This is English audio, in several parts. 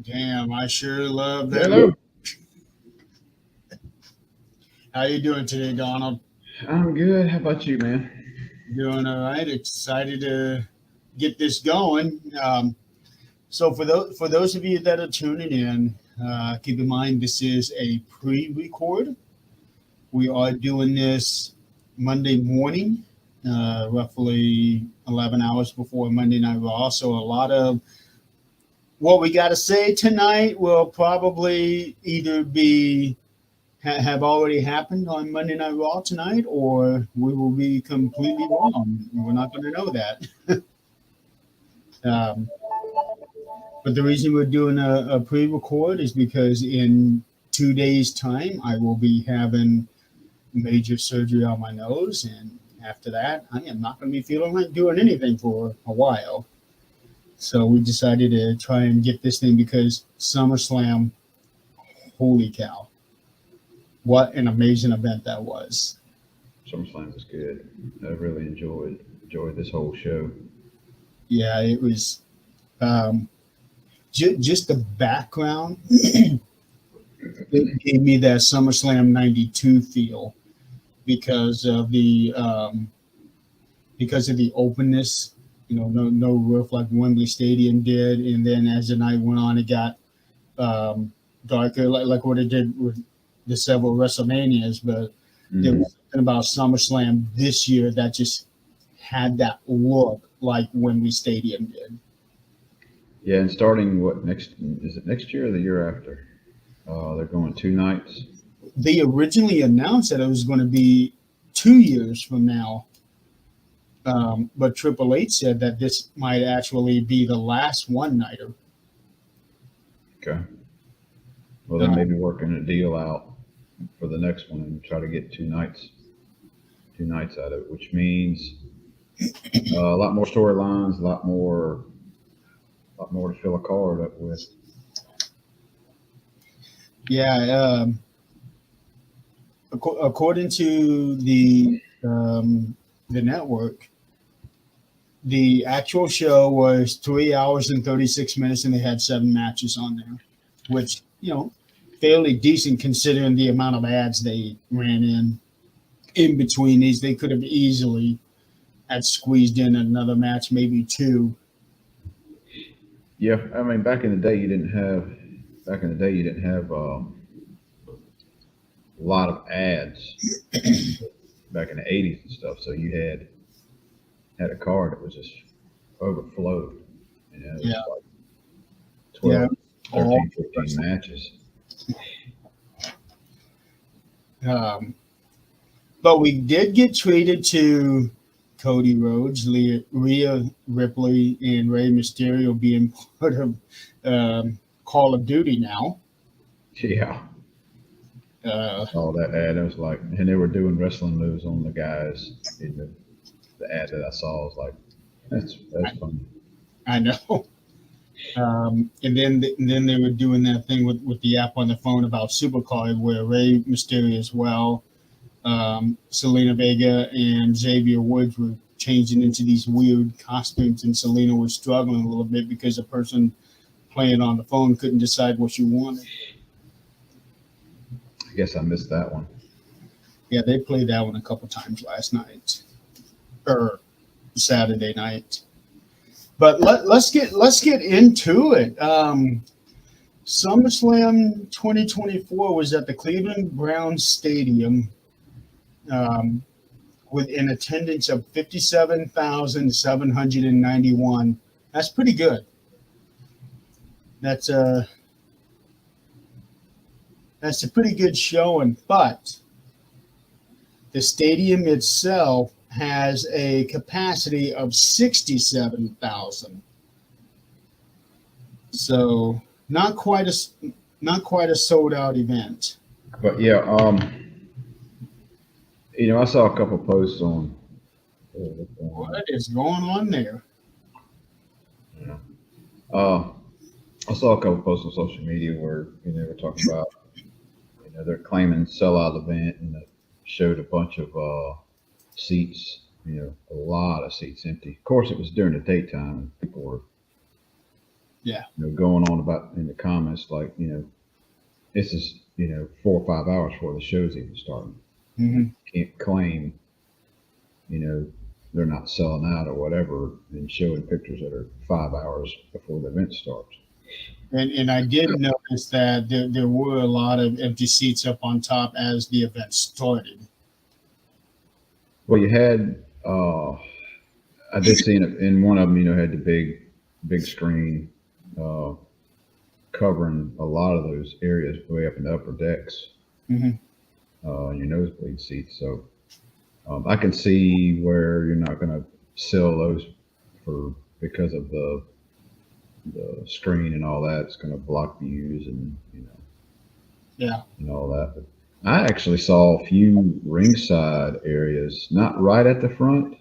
Damn, I sure love that. Hello. How you doing today, Donald? I'm good. How about you, man? Doing all right. Excited to get this going. So for those of you that are tuning in, keep in mind this is a pre-record. We are doing this Monday morning, roughly 11 hours before Monday Night Raw. So a lot of what we got to say tonight will probably either be have already happened on Monday Night Raw tonight, or we will be completely wrong. We're not going to know that. Um, but the reason we're doing a pre-record is because in 2 days' time, I will be having major surgery on my nose, and after that, I am not going to be feeling like doing anything for a while. So we decided to try and get this thing because SummerSlam, holy cow, what an amazing event that was. SummerSlam was good. I really enjoyed this whole show. Yeah, it was um, just the background. It gave me that SummerSlam '92 feel because of the openness. No roof like Wembley Stadium did, and then as the night went on, it got darker, like what it did with the several WrestleManias. But there Hmm. was something about SummerSlam this year that just had that look like Wembley Stadium did. Yeah, and starting what next? Is it next year or the year after? They're going 2 nights. They originally announced that it was going to be 2 years from now, but Triple H said that this might actually be the last one nighter. Okay. Well, they may Uh, be working a deal out for the next one and try to get 2 nights out of it, which means a lot more storylines, a lot more to fill a card up with. yeah, according to the network, the actual show was 3 hours and 36 minutes, and they had 7 matches on there, which fairly decent considering the amount of ads they ran in between these. They could have easily had squeezed in another match, maybe two. Yeah, I mean, back in the day you didn't have a lot of ads back in the '80s and stuff. So you had a card that was just overflowed. It Yeah, was like yeah, 12, all 13, 15 matches. um, but we did get treated to Cody Rhodes, Rhea Ripley, and Rey Mysterio being part of Call of Duty now. Yeah, I Uh, saw that ad. It was like, and they were doing wrestling moves on the guys. The ad that I saw was like, that's I, funny. I know. And then they were doing that thing with the app on the phone about Supercard, where Rey Mysterio as well, Selena Vega and Xavier Woods were changing into these weird costumes, and Selena was struggling a little bit because the person playing on the phone couldn't decide what she wanted. I guess I missed that one. Yeah, they played that one a couple times last night or Saturday night. But let's get into it. SummerSlam 2024 was at the Cleveland Browns Stadium um, with an attendance of 57,791. That's pretty good. That's a that's a pretty good showing. But the stadium itself has a capacity of 67,000. So not quite a sold out event. But yeah, I saw a couple posts on. What's going on? What is going on there? Yeah. Uh, I saw a couple posts on social media where they were talking about they're claiming sellout event and it showed a bunch of seats, a lot of seats empty. Of course, it was during the daytime and people were Yeah. Going on about in the comments like, this is 4 or 5 hours before the show's even starting. Hmm. Can't claim, you know, they're not selling out or whatever, and showing pictures that are 5 hours before the event starts. And I did notice that there were a lot of empty seats up on top as the event started. Well, you had, I did see in one of them, had the big screen uh, covering a lot of those areas way up in the upper decks, Hmm. your nosebleed seats. So I can see where you're not going to sell those for because of the screen and all that. It's going to block views and Yeah. and all that. But I actually saw a few ringside areas, not right at the front,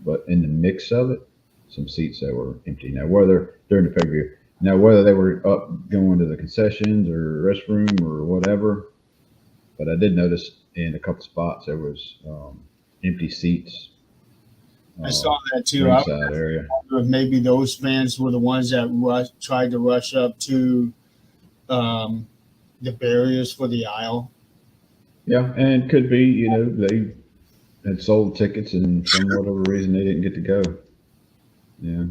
but in the mix of it, some seats that were empty. Now, whether during the pay per view, now whether they were up going to the concessions or restroom or whatever, but I did notice in a couple spots there was empty seats, I uh, saw that too. I ringside area. wonder if maybe those fans were the ones that tried to rush up to um, the barriers for the aisle. Yeah, and could be, they had sold tickets and for whatever reason they didn't get to go. Yeah,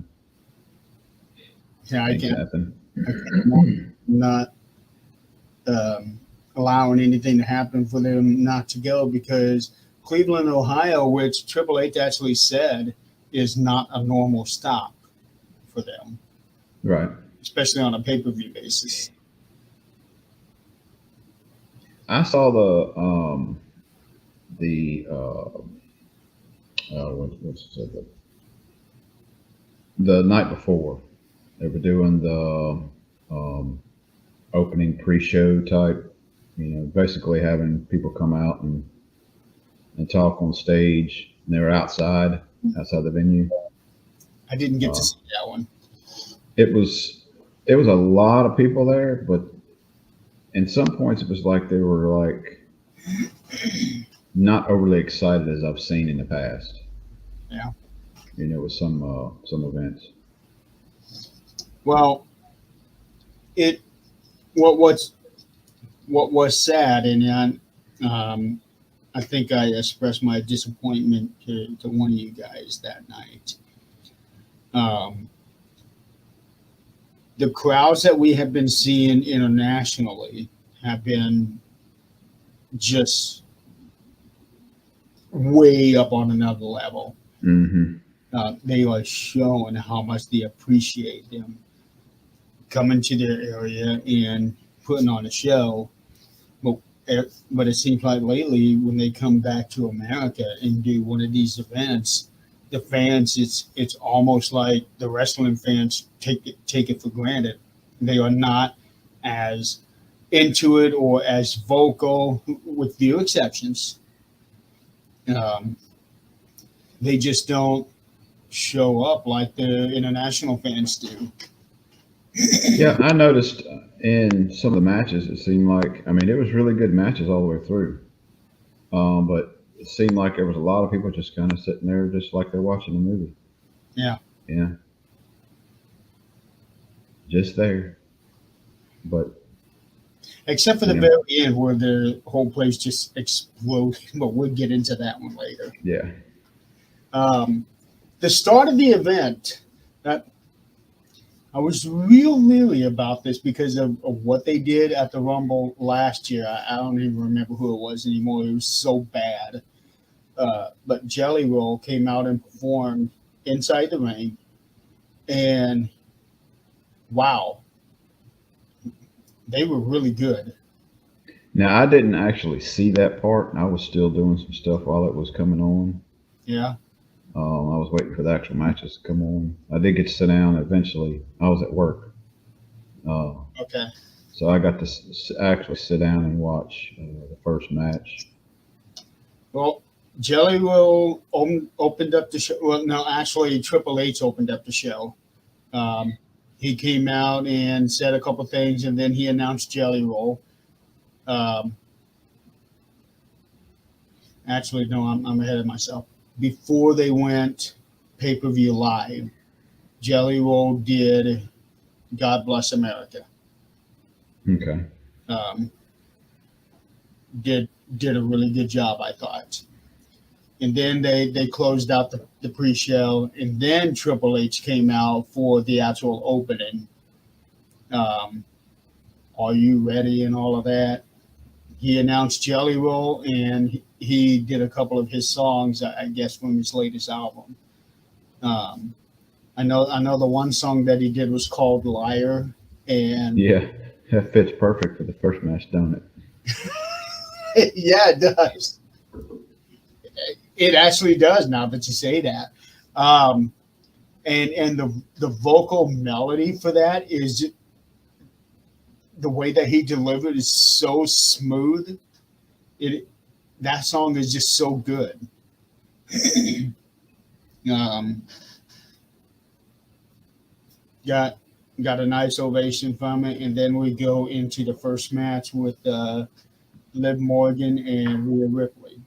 Yeah, things happen. I can't not allowing anything to happen for them not to go because Cleveland, Ohio, which Triple H actually said is not a normal stop for them, Right. especially on a pay per view basis. I saw what's it, the night before they were doing the um, opening pre-show type, basically having people come out and talk on stage. And they were outside the venue. I didn't get to Uh, see that one. it was it was a lot of people there, but in some points it was like they were like not overly excited as I've seen in the past. Yeah. With some events. Well, it what what's what was sad, and I think I expressed my disappointment to one of you guys that night. Um, the crowds that we have been seeing internationally have been just way up on another level. Hmm. They are showing how much they appreciate them coming to their area and putting on a show. But but it seems like lately when they come back to America and do one of these events, the fans it's almost like the wrestling fans take it for granted. They are not as into it or as vocal, with few exceptions. Um, they just don't show up like the international fans do. Yeah, I noticed in some of the matches, it seemed like, I mean, it was really good matches all the way through. But it seemed like there was a lot of people just kind of sitting there, just like they're watching a movie. Yeah. Yeah, just there. But Except for the you know, very end where the whole place just exploded, but we'll get into that one later. yeah, Um, the start of the event, that I was real leery about this because of what they did at the Rumble last year. I don't even remember who it was anymore. It was so bad. But Jelly Roll came out and performed inside the ring, and wow, they were really good. now I didn't actually see that part. I was still doing some stuff while it was coming on. Yeah. I was waiting for the actual matches to come on. I did get to sit down eventually. I was at work. Uh, Okay. So I got to actually sit down and watch the first match. Well, Jelly Roll opened up the show. Well, no, actually, Triple H opened up the show. Um, he came out and said a couple things, and then he announced Jelly Roll. Um, actually, no, I'm ahead of myself. Before they went pay per view live, Jelly Roll did God Bless America. Okay. Um, did a really good job, I thought. And then they closed out the pre-show, and then Triple H came out for the actual opening. Um, Are you ready and all of that? He announced Jelly Roll, and he did a couple of his songs, I guess, from his latest album. Um, I know the one song that he did was called Liar, and Yeah, that fits perfect for the first match, don't yeah, it does. It actually does. Now that you say that, um, and the vocal melody for that is the way that he delivered is so smooth. It That song is just so good. Um, got got a nice ovation from it, and then we go into the first match with Liv Morgan and Rhea Ripley.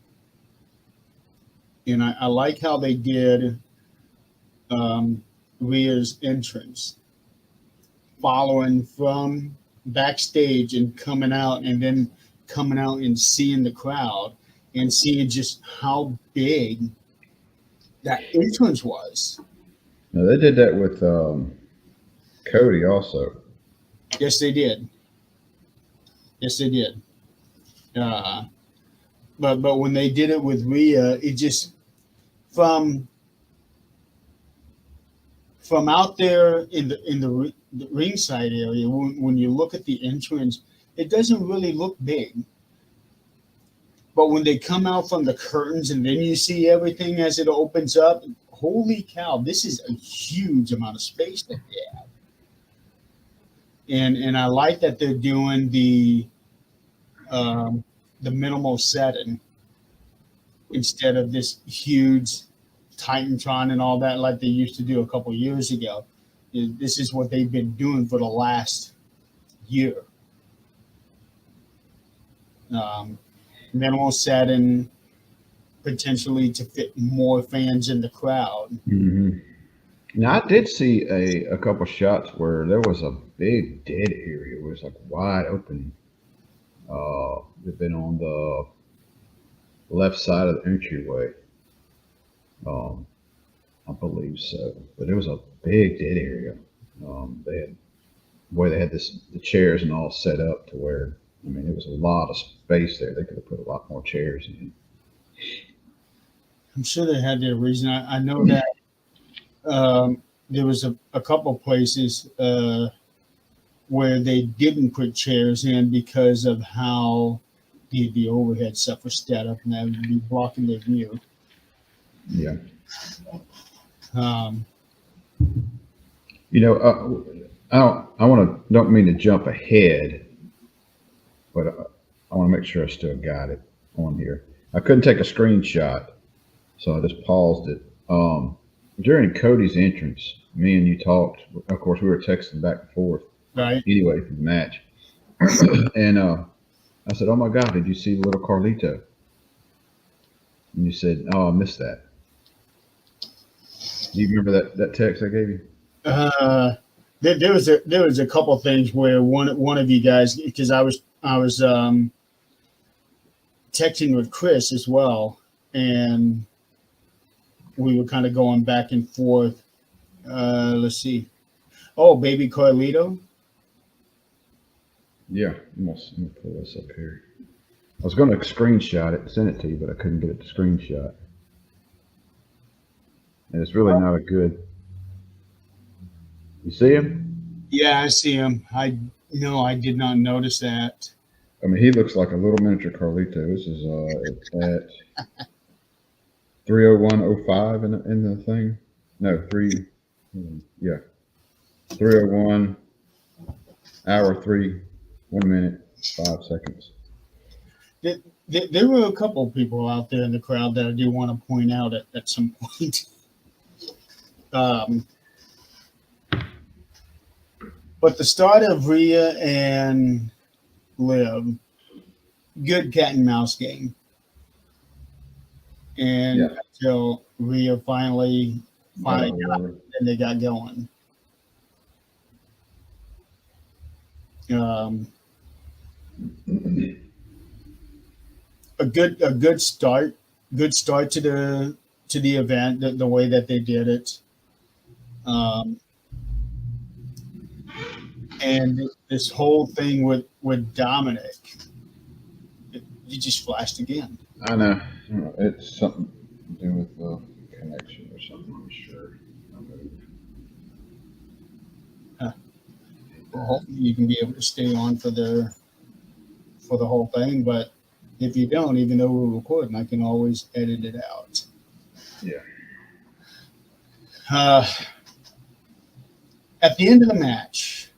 And I like how they did Rhea's entrance, following from backstage and coming out, and then coming out and seeing the crowd and seeing just how big that entrance was. they? No, they did that with Cody also. Yes, they did. Yes, they did. Uh, but when they did it with Rhea, it just from out there in the ringside area, when you look at the entrance, it doesn't really look big. But when they come out from the curtains and then you see everything as it opens up, holy cow, this is a huge amount of space that they have. And I like that they're doing um, the minimal setting instead of this huge Titantron and all that like they used to do a couple years ago. This is what they've been doing for the last year. Um, Minimal setting, potentially to fit more fans in the crowd. Mm-hmm. Now I did see a couple shots where there was a big dead area. It was like wide open. They've been on the left side of the entryway. Um, I believe so. But it was a big dead area. They had the chairs and all set up to where it was a lot of space there. They could have put a lot more chairs in. I'm sure they had their reason. I know that there was a couple places where they didn't put chairs in because of how the overhead stuff was set up, and that would be blocking their view. Yeah. Um, Don't mean to jump ahead, but I want to make sure I still got it on here. I couldn't take a screenshot, so I just paused it. During Cody's entrance, me and you talked. Of course, we were texting back and forth. right. Anyway, for the match, and I said, "Oh my God, did you see little Carlito?" And you said, "Oh, I missed that." Do you remember that text I gave you? There was a couple things where one of you guys, because I was texting with Chris as well, and we were kind of going back and forth. Let's see. Oh, baby Carlito. Yeah, let me pull this up here. I was going to screenshot it and send it to you, but I couldn't get it to screenshot. And it's really not a good. You see him? Yeah, I see him. I did not notice that. He looks like a little miniature Carlito. This is at 3:01:05 in the thing. No, 3:01 hour 3, 1 minute 5 seconds. There were a couple of people out there in the crowd that I do want to point out at some point. But the start of Rhea and Liv, good cat and mouse game. And until Rhea finally got, and they got going. Um, a good start to the event, the way that they did it. Um, and this whole thing with Dominic, he just flashed again. I know. It's something to do with the connection or something, I'm sure. I moved. Huh. Well, hopefully you can be able to stay on for the whole thing. But if you don't, even though we're recording, I can always edit it out. Yeah. Uh, at the end of the match,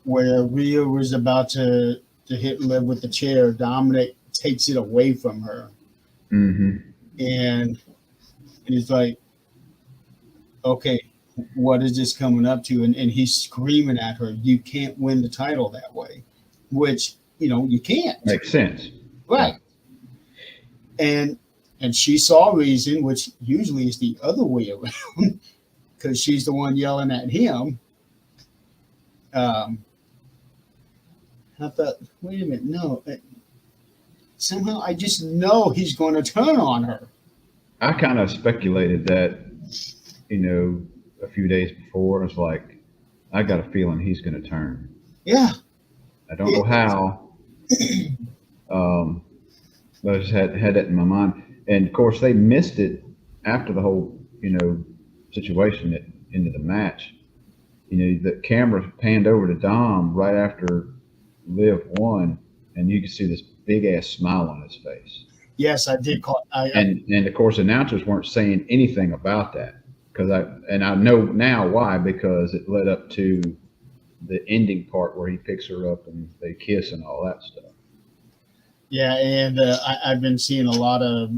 where Rhea was about to hit Liv with the chair, Dominic takes it away from her, Mm-hmm. and he's like, "Okay, what is this coming up to?" And he's screaming at her, "You can't win the title that way," which you can't, Makes sense. right? And she saw reason, which usually is the other way around, because she's the one yelling at him. I thought, wait a minute, no. Somehow I just know he's going to turn on her. I kind of speculated that, a few days before. It's like, I got a feeling he's going to turn. Yeah. I don't know how. But I just had that in my mind. And of course, they missed it after the whole, situation that into the match. The camera panned over to Dom right after Liv won, and you could see this big ass smile on his face. Yes, I did call. And of course, announcers weren't saying anything about that because I know now why, because it led up to the ending part where he picks her up and they kiss and all that stuff. Yeah, and I've been seeing a lot of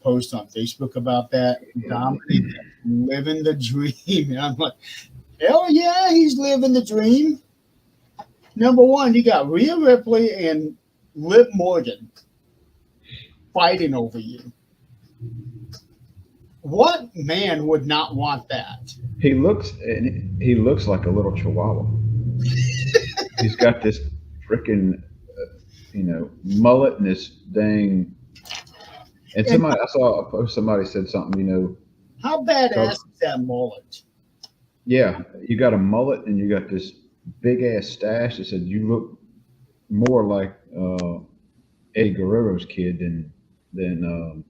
posts on Facebook about that. Dominic living the dream, and I'm like, hell yeah, he's living the dream. Number one, you got Rhea Ripley and Liv Morgan fighting over you. What man would not want that? He looks like a little chihuahua. He's got this freaking mullet and this dang. And I saw a post. Somebody said something. How badass is that mullet? Yeah, you got a mullet and you got this big ass stash. That said you look more like Eddie Guerrero's kid than.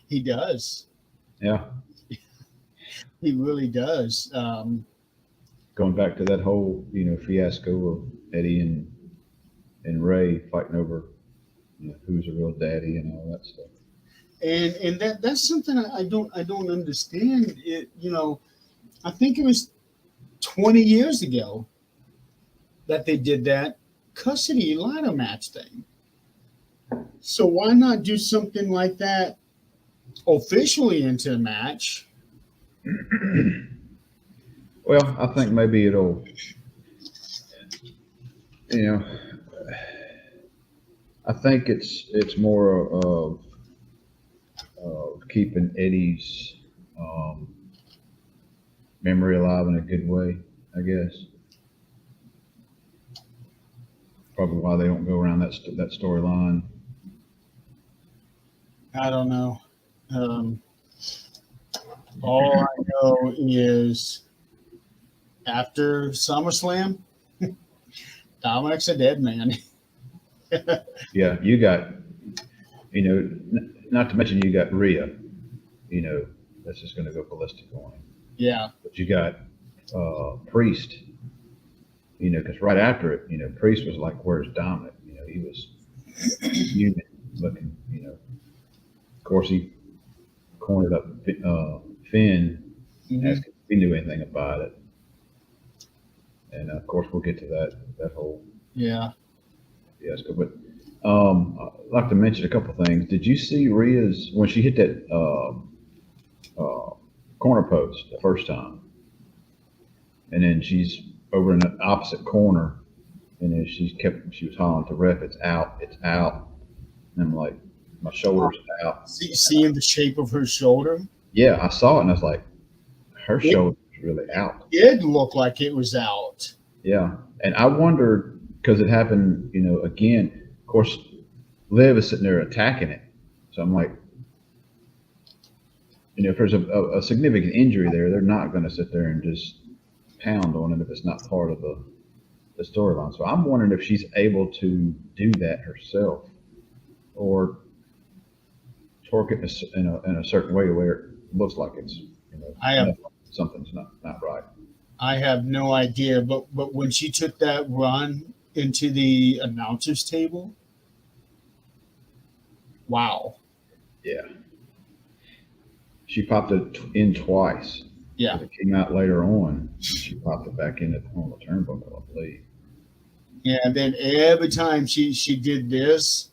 He does. Yeah. He really does. Going back to that whole fiasco of Eddie and Ray fighting over who's a real daddy and all that stuff. And that's something I don't understand. I think it was 20 years ago that they did that custody ladder match thing. So why not do something like that officially into the match? Well, I think maybe it'll, I think it's more of keeping Eddie's memory alive in a good way, I guess. Probably why they don't go around that storyline. I don't know. All I know is after SummerSlam, Dominic's a dead man. Yeah, you got, not to mention you got Rhea, that's just going to go ballistic on him. Yeah. But you got Priest, because right after it, Priest was like, "Where's Dominic?" He was human looking. Of course, he cornered up Finn, asked if he knew anything about it, and of course, we'll get to that whole fiasco. But I'd like to mention a couple things. Did you see Rhea's when she hit that corner post the first time, and then she's over in the opposite corner, and then she was hollering to ref, "It's out, it's out," and I'm like, my shoulder's out. Seeing the shape of her shoulder? Yeah, I saw it, and I was like, her shoulder's really out. It did look like it was out. Yeah, and I wonder because it happened, again. Of course, Liv is sitting there attacking it, so I'm like, if there's a significant injury there, they're not going to sit there and just pound on it if it's not part of the storyline. So I'm wondering if she's able to do that herself or torque it in a certain way where it looks like it's I have something's not right. I have no idea, but when she took that run into the announcers table, wow, Yeah, she popped it in twice yeah, because it came out later on. She popped it back in on the turnbuckle, I believe. yeah. And then every time she did this,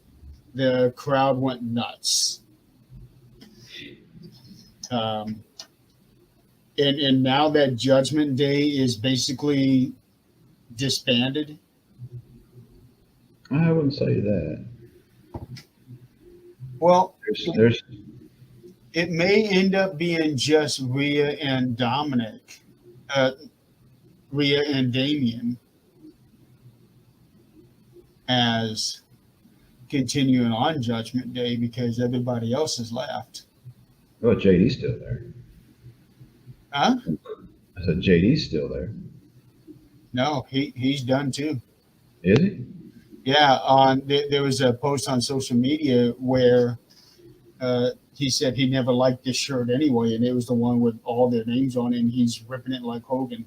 the crowd went nuts. Um, and now that Judgment Day is basically disbanded. I wouldn't say that. Well, There's it may end up being just Rhea and Dominic, uh, Rhea and Damien as continuing on Judgment Day because everybody else has left. well, JD's still there. Huh? I said JD's still there. No, he's done too. Is he? Yeah, there was a post on social media where he said he never liked this shirt anyway, and it was the one with all their names on it, and he's ripping it like Hogan.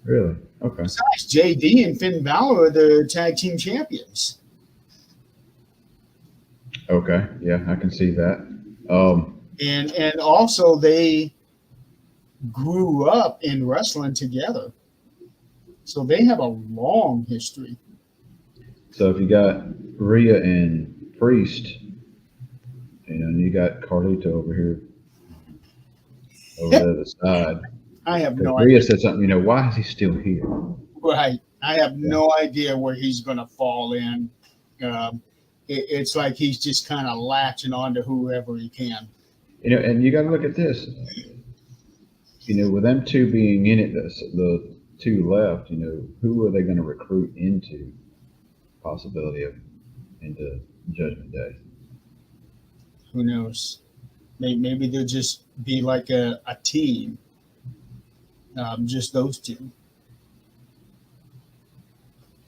Really? Okay. Besides, JD and Finn Balor are the tag team champions. Okay. Yeah, I can see that. Um, And also they grew up in wrestling together. So they have a long history. so if you got Rhea and Priest, and you got Carlito over here over the other side. I have Because no Rhea idea. said something, why is he still here? Right. I have Yeah. no idea where he's going to fall in. It's like he's just kind of latching on to whoever he can. And you got to look at this. With them two being in it, the two left. Who are they going to recruit into possibility of into Judgment Day? Who knows? Maybe they'll just be like a team, just those two.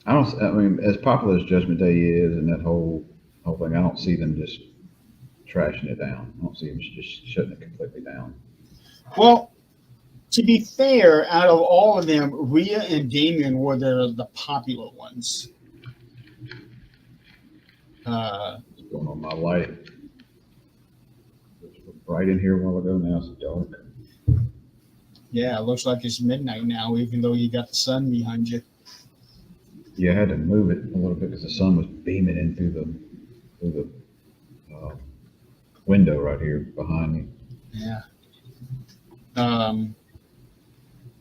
I don't. I mean, as popular as Judgment Day is, and that whole thing, I don't see them just trashing it down. I don't see them just shutting it completely down. Well, to be fair, out of all of them, Rhea and Damien were the popular ones. What's going on my light? It was bright in here a while ago. Now it's dark. Yeah, it looks like it's midnight now, even though you got the sun behind you. Yeah, I had to move it a little bit because the sun was beaming in through the window right here behind me. Yeah.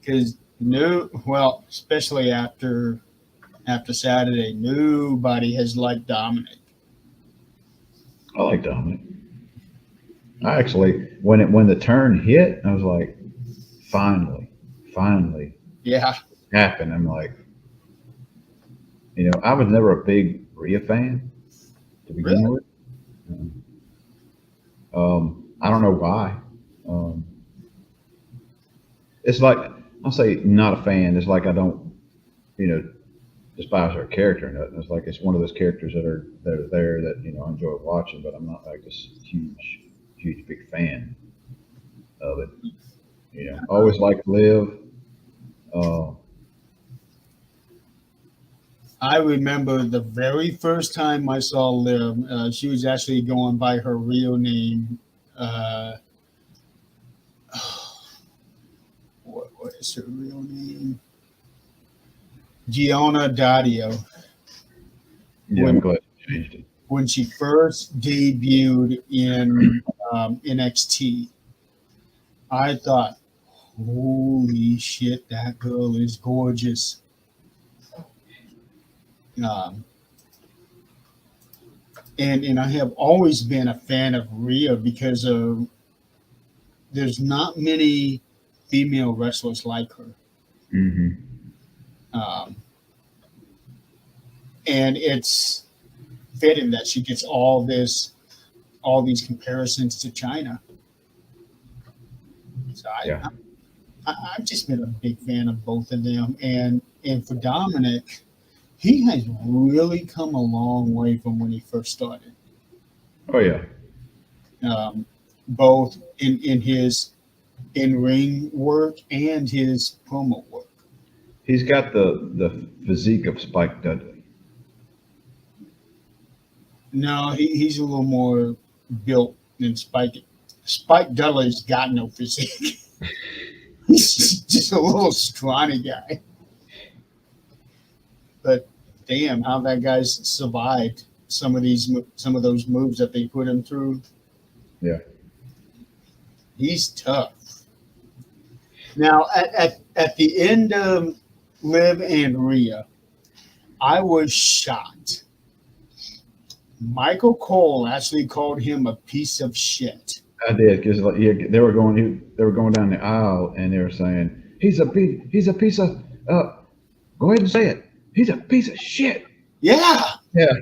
Because especially after Saturday, nobody has liked Dominic. I like Dominic. I actually, when the turn hit, I was like, finally Yeah. happened. I'm like, I was never a big Rhea fan to begin Really? with. I don't know why. It's like I'll say not a fan. It's like I don't, despise her character or nothing. It's like it's one of those characters that are there that I enjoy watching, but I'm not like this huge big fan of it. Always liked Liv. Uh, I remember the very first time I saw Liv, she was actually going by her real name. What is her real name? Gianna Dadio. yeah, I'm glad you changed it. When she first debuted in NXT, I thought, holy shit, that girl is gorgeous. Um, and I have always been a fan of Rhea because of there's not many female wrestlers like her. Hmm. Um, and it's fitting that she gets all these comparisons to China. So Yeah. I've just been a big fan of both of them, and for Dominic, he has really come a long way from when he first started. Oh yeah. Um, both in his in ring work and his promo work. He's got the physique of Spike Dudley. No, he's a little more built than Spike. Spike Dudley's got no physique. He's just a little scrawny guy. But damn, how that guy's survived some of those moves that they put him through. Yeah. He's tough. Now at the end of Liv and Rhea, I was shocked. Michael Cole actually called him a piece of shit. I did because like yeah, they were going down the aisle and they were saying he's a piece of go ahead and say it. He's a piece of shit. Yeah. Yeah.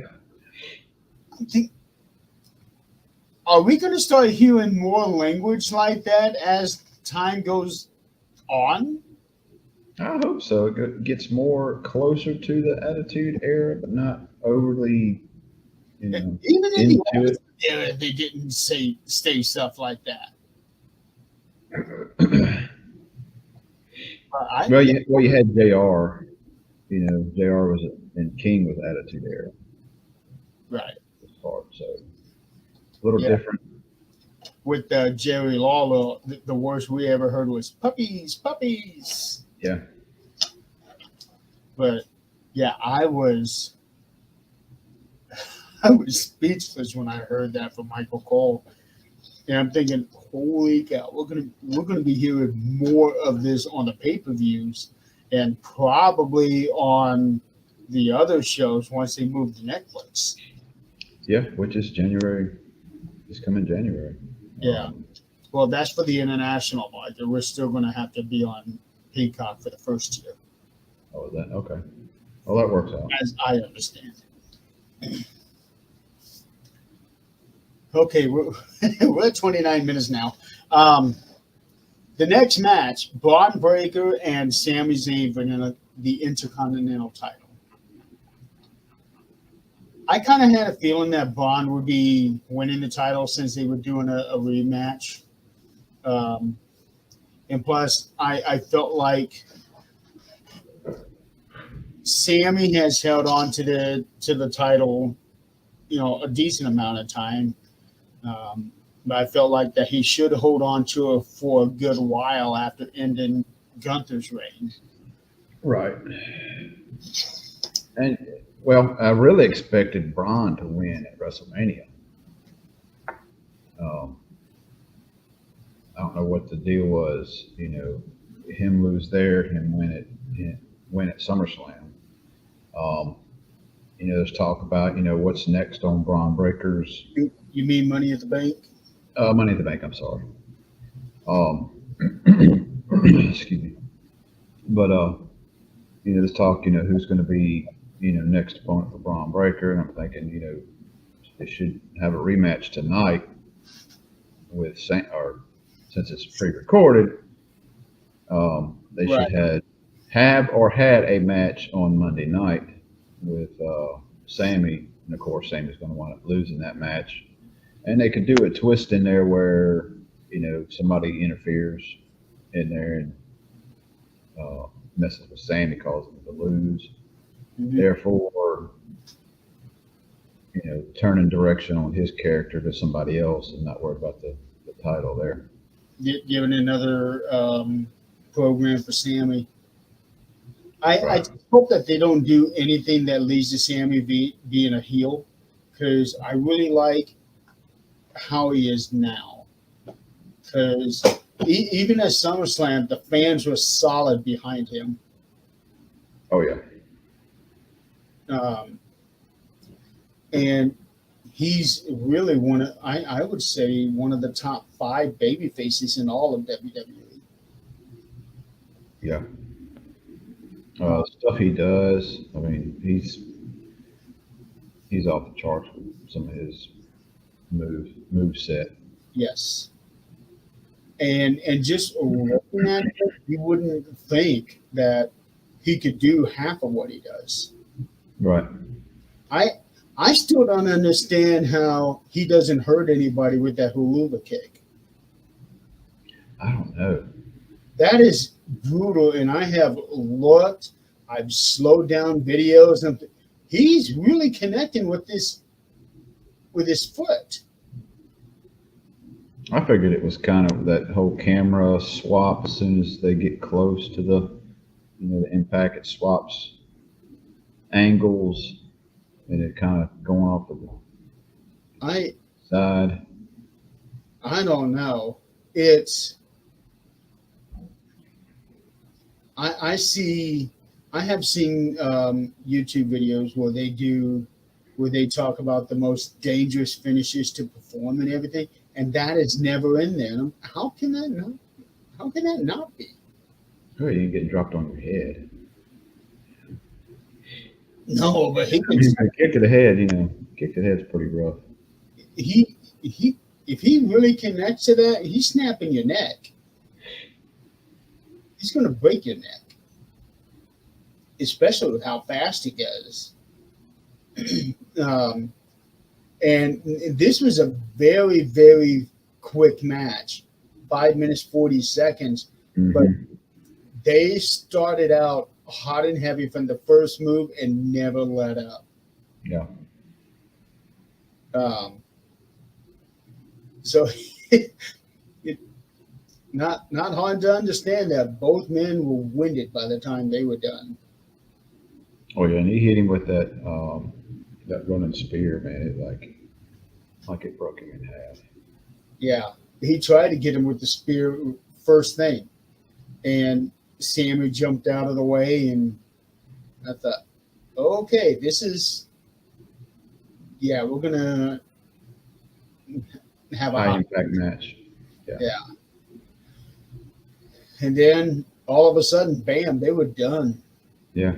I think, are we going to start hearing more language like that as time goes on? I hope so. Gets more closer to the Attitude Era, but not overly, Even in the into it. era, they didn't say stuff like that. You had Jr. Jr. was and King was Attitude Era Right. part, so a little different. With Jerry Lawler, the worst we ever heard was puppies, puppies. Yeah. But yeah, I was speechless when I heard that from Michael Cole, and I'm thinking, holy cow, we're gonna be hearing more of this on the pay-per-views, and probably on the other shows once they move to Netflix. Yeah, which is January. It's coming January. Yeah. Well, that's for the international market. We're still going to have to be on Peacock for the first year. Oh, is that okay? Well, that works out. As I understand. Okay, we're at 29 minutes now. The next match, Braun Breaker and Sami Zayn for the Intercontinental title. I kind of had a feeling that Braun would be winning the title since they were doing a rematch. And plus, I felt like Sammy has held on to the title, a decent amount of time. But I felt like that he should hold on to it for a good while after ending Gunther's reign. Right. And well, I really expected Braun to win at WrestleMania. I don't know what the deal was. Him lose there, him win at SummerSlam. There's talk about what's next on Braun Breaker's. You mean Money at the Bank? Money at the Bank. I'm sorry. Excuse me. But there's talk. Who's going to be next opponent for Braun Breaker, and I'm thinking they should have a rematch tonight with since it's pre-recorded. They should had a match on Monday night with Sammy, and of course Sammy's going to wind up losing that match. And they could do a twist in there where somebody interferes in there and messes with Sammy, causes him to lose. Mm-hmm. Therefore, turning direction on his character to somebody else and not worry about the title there. Giving another program for Sammy. I just hope that they don't do anything that leads to Sammy being a heel, because I really like how he is now. Because even at SummerSlam, the fans were solid behind him. Oh, yeah. And he's really I would say one of the top 5 baby faces in all of WWE. Yeah. Stuff he does. I mean, he's off the charts with some of his move set. Yes, and just looking at it, you wouldn't think that he could do half of what he does. Right. I I still don't understand how he doesn't hurt anybody with that hula kick. I don't know. That is brutal, and I have looked. I've slowed down videos, and he's really connecting with his foot. I figured it was kind of that whole camera swap. As soon as they get close to the impact, it swaps angles, and it kind of going off to the I side. I don't know. It's I see I have seen YouTube videos where they talk about the most dangerous finishes to perform and everything, and that is never in there. How can that not? How can that not be? Oh, you ain't getting dropped on your head. No, but he I can. mean, a kick to the head, kick to the head's pretty rough. He if he really connects to that, he's snapping your neck. He's going to break your neck, especially with how fast he goes. um, and this was a very, very quick match, 5 minutes 40 seconds. But Mm-hmm. they started out hot and heavy from the first move and never let up. Yeah. Um, so it, not hard to understand that both men were winded by the time they were done. Oh yeah, and he hit him with that running spear, man. It like it broke him in half. Yeah, he tried to get him with the spear first thing, and Sammy jumped out of the way, and I thought, okay, this is we're gonna have a High hot. impact match. Yeah. Yeah, and then all of a sudden, bam, they were done. Yeah.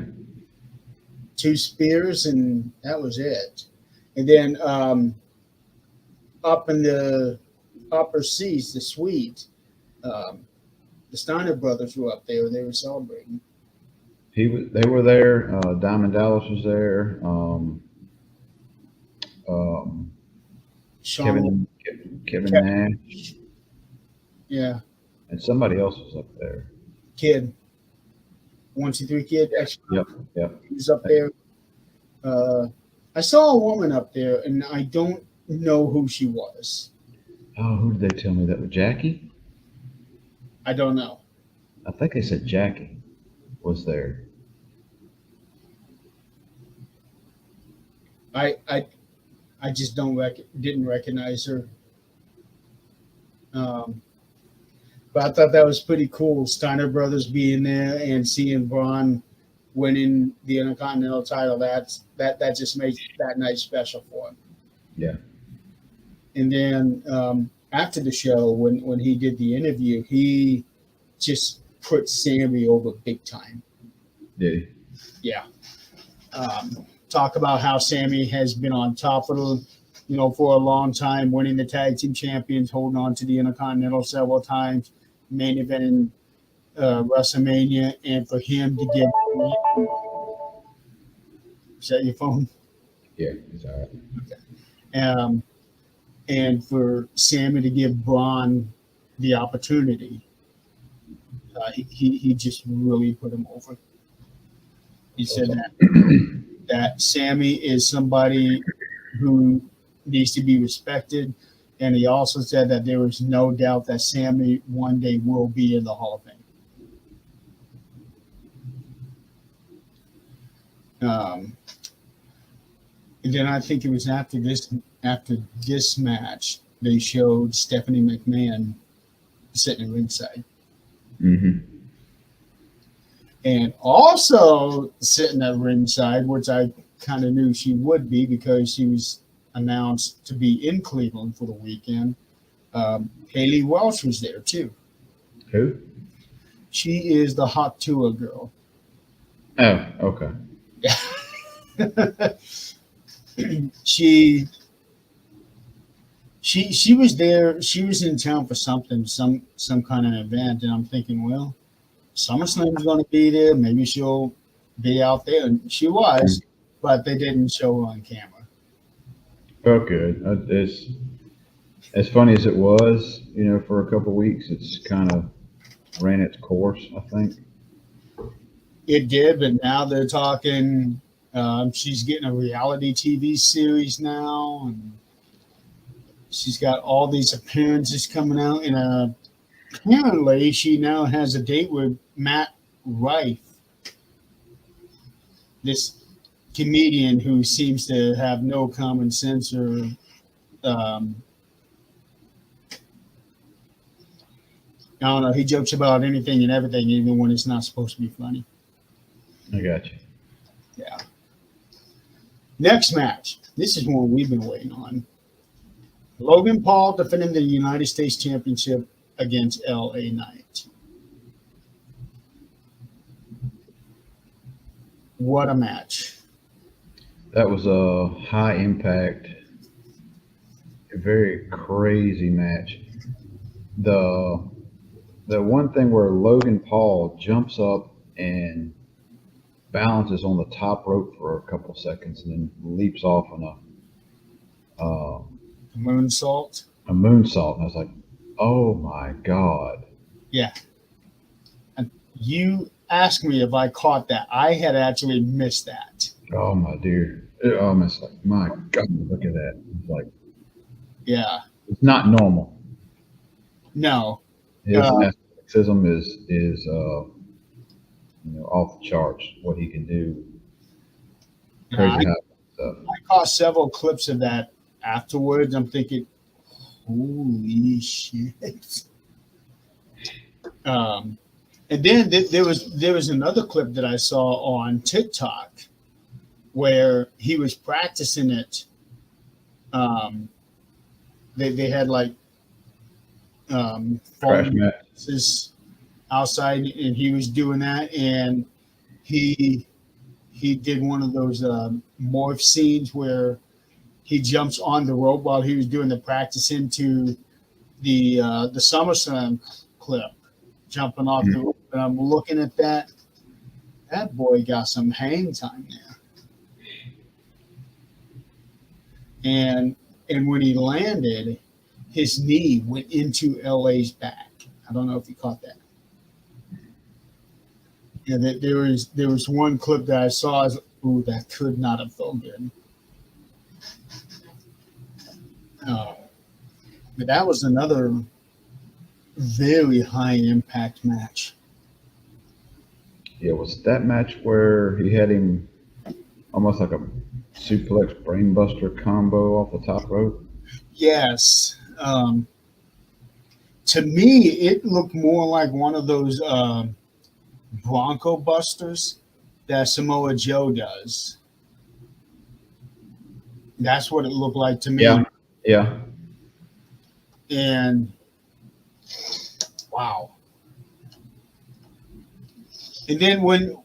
Two spears, and that was it. And then up in the upper seats, the suite, um, the Steiner brothers were up there. They were celebrating. They were there. Diamond Dallas was there. Um, Sean, Kevin Kevin, Nash yeah, and somebody else was up there. kid, 1, 2, 3 kid. Actually, Yep. Yep. he was up there. Uh, I saw a woman up there, and I don't know who she was. Oh, who did they tell me that was Jackie? I don't know. I think they said Jackie was there. I I just didn't recognize her. Um, but I thought that was pretty cool. Steiner brothers being there and seeing Braun winning the Intercontinental title. That just makes that night special for him. Yeah. And then after the show, when he did the interview, he just put Sammy over big time. Did he? Yeah. Talk about how Sammy has been on top of for a long time, winning the tag team champions, holding on to the Intercontinental several times, main event in WrestleMania, and for him to get. Is that your phone? Yeah, he's all right. And for Sammy to give Braun the opportunity, he just really put him over. He said that Sammy is somebody who needs to be respected, and he also said that there is no doubt that Sammy one day will be in the Hall of Fame. And then I think it was after this match, they showed Stephanie McMahon sitting ringside. Mm-hmm. And also sitting at ringside, which I kind of knew she would be because she was announced to be in Cleveland for the weekend. Haley Welsh was there too. Who? She is the Hot Tour girl. Oh, okay. she she was there. She was in town for something, some kind of event, and I'm thinking, well, SummerSlam's going to be there. Maybe she'll be out there, and she was, but they didn't show her on camera. Oh, good. It's as funny as it was, for a couple of weeks. It's kind of ran its course, I think. It did, but now they're talking. She's getting a reality TV series now, and she's got all these appearances coming out. And apparently, she now has a date with Matt Rife, this comedian who seems to have no common sense or um, I don't know. He jokes about anything and everything, even when it's not supposed to be funny. I got you. Yeah. Next match. This is one we've been waiting on. Logan Paul defending the United States Championship against LA Knight. What a match. That was a high impact, very crazy match. The the one thing where Logan Paul jumps up and balances on the top rope for a couple seconds and then leaps off on uh, Moonsault. a moonsault, and I was like, "Oh my god!" Yeah. And you asked me if I caught that. I had actually missed that. Oh my dear! It almost like, my god, look at that! It's like Yeah. it's not normal. No. His Uh, athleticism is off the charts. What he can do, I, crazy high stuff. I caught several clips of that afterwards. I'm thinking, holy shit. Um, and then there was another clip that I saw on TikTok where he was practicing it. Um, they had like Crash foam mat. mattresses outside, and he was doing that, and he he did one of those morph scenes where he jumps on the rope while he was doing the practice into the SummerSlam clip, jumping off the Mhm. rope. And I'm looking at that. That boy got some hang time there. And when he landed, his knee went into LA's back. I don't know if you caught that. Yeah, there was one clip that I saw. I was, ooh, that could not have felt good. Oh, but that was another very high impact match. Yeah, was that match where he had him almost like a suplex brainbuster combo off the top rope? Yes. To me, it looked more like one of those Bronco Busters that Samoa Joe does. That's what it looked like to me. Yeah, yeah. And wow. And then when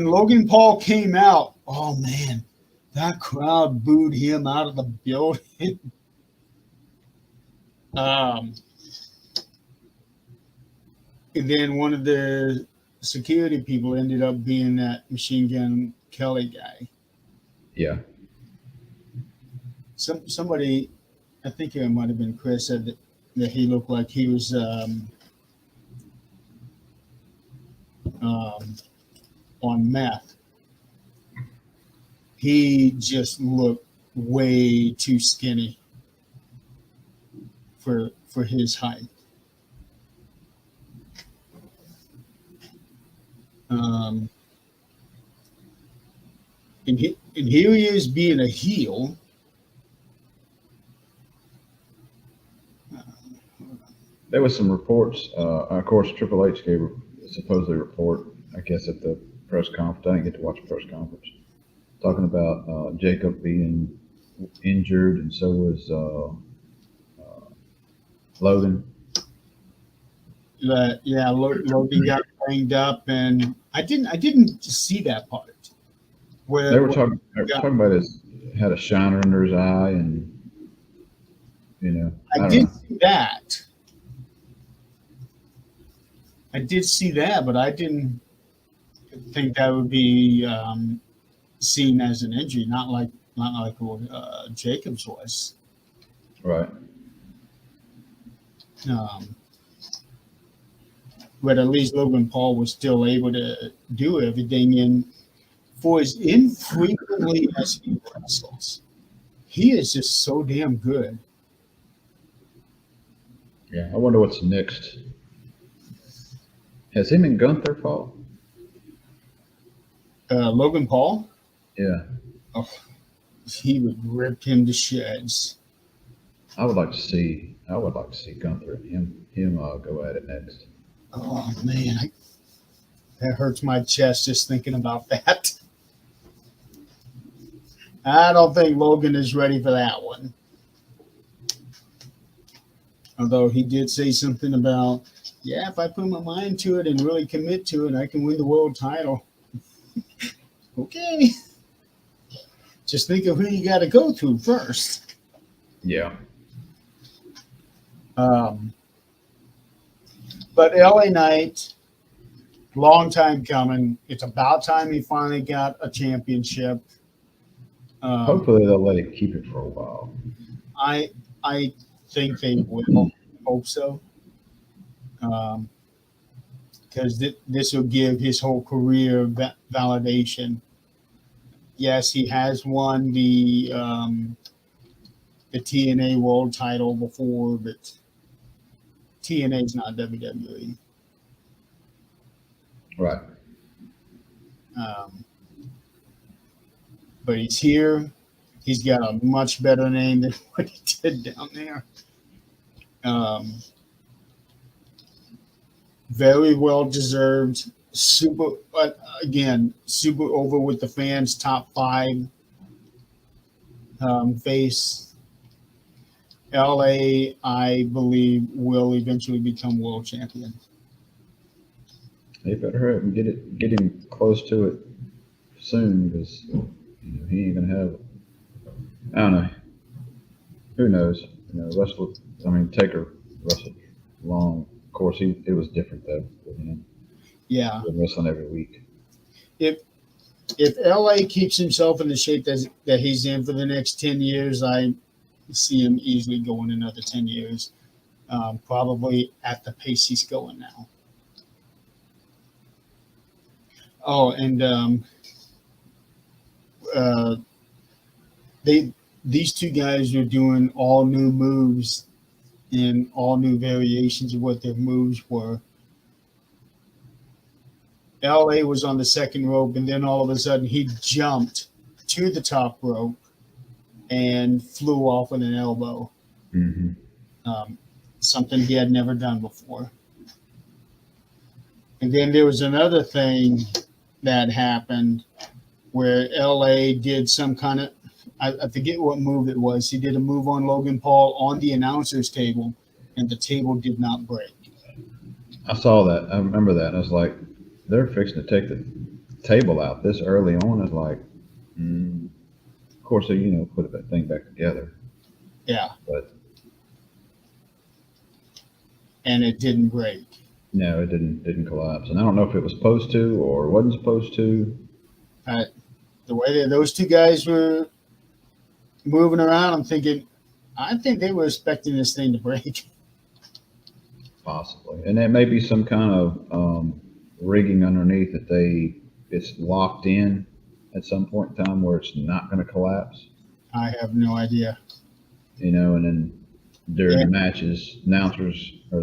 Logan Paul came out, oh man, that crowd booed him out of the building. um, and then one of the security people ended up being that Machine Gun Kelly guy. Yeah. Somebody, I think it might have been Chris, said that he looked like he was um, on meth. He just looked way too skinny for his height. Um, and here he is being a heel. There was some reports. Of course, Triple H gave supposedly report, I guess, at the press conference. I didn't get to watch the press conference. Talking about Jacob being injured, and so was Logan. Logan got banged up, and I didn't see that part They where, were where talking. They were got, talking about his had a shiner under his eye, and I I don't did know. see that. I did see that, but I didn't think that would be seen as an injury, not like what Jacobs was. Right. Um, but at least Logan Paul was still able to do everything. And for as infrequently as he wrestles, he is just so damn good. Yeah. I wonder what's next. Has him and Gunther fought? Logan Paul, Yeah. oh, he would rip him to shreds. I would like to see. I would like to see Gunther and him go at it next. Oh man, that hurts my chest just thinking about that. I don't think Logan is ready for that one. Although he did say something about, yeah, if I put my mind to it and really commit to it, I can win the world title. Okay. Just think of who you got to go through first. Yeah. Um, but LA Knight, long time coming. It's about time he finally got a championship. Hopefully they'll let him keep it for a while. I I think they will. Hope so. Because this will give his whole career validation. Yes, he has won the TNA World Title before, but TNA is not WWE. Right. Um, but he's here. He's got a much better name than what he did down there. Um, very well deserved. Super, again, super over with the fans. Top 5 face. LA, I believe, will eventually become world champion. They better hurry up and get him close to it soon, because he ain't gonna have. I don't know. Who knows? Russell. I mean, Taker wrestled long. Of course, it was different though with him. Yeah. He was wrestling every week. If if LA keeps himself in the shape that he's in for the next 10 years, I see him easily going another 10 years, probably at the pace he's going now. Oh, and uh, they these two guys are doing all new moves and all new variations of what their moves were. LA was on the second rope, and then all of a sudden he jumped to the top rope and flew off with an elbow, Hmm. um, something he had never done before. And then there was another thing that happened where LA did some kind of, I forget what move it was. He did a move on Logan Paul on the announcer's table, and the table did not break. I saw that. I remember that. I was like, they're fixing to take the table out this early on. It's like, of course, they put that thing back together, Yeah, but and it didn't break. no, it didn't collapse. And I don't know if it was supposed to or wasn't supposed to. Uh, the way that those two guys were moving around, I think they were expecting this thing to break. Possibly, and there may be some kind of rigging underneath it's locked in at some point in time where it's not going to collapse. I have no idea. And then during Yeah. the matches, announcers or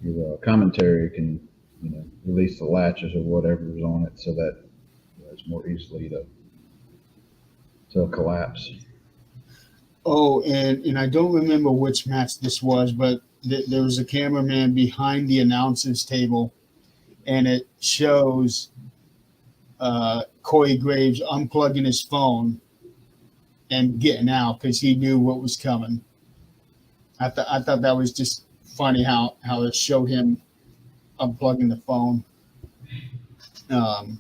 your commentary can release the latches or whatever's on it so that it's more easily to collapse. Oh, and I don't remember which match this was, but there was a cameraman behind the announcers table, and it shows Corey Graves unplugging his phone and getting out because he knew what was coming. I thought that was just funny how it showed him unplugging the phone. Um,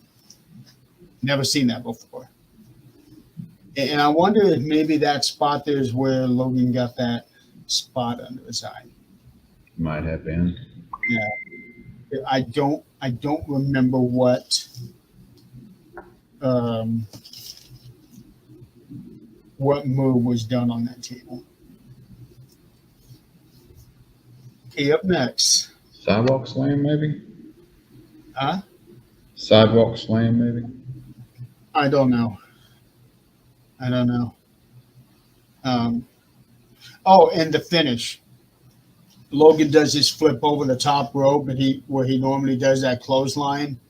Never seen that before. And I wonder if maybe that spot there is where Logan got that spot under his eye. Might have been. Yeah, I don't remember um, what move was done on that table. Okay, up next. Sidewalk slam, maybe? Huh? Sidewalk slam, maybe? I don't know. I don't know. Um, oh, and the finish. Logan does his flip over the top rope, and where he normally does that clothesline.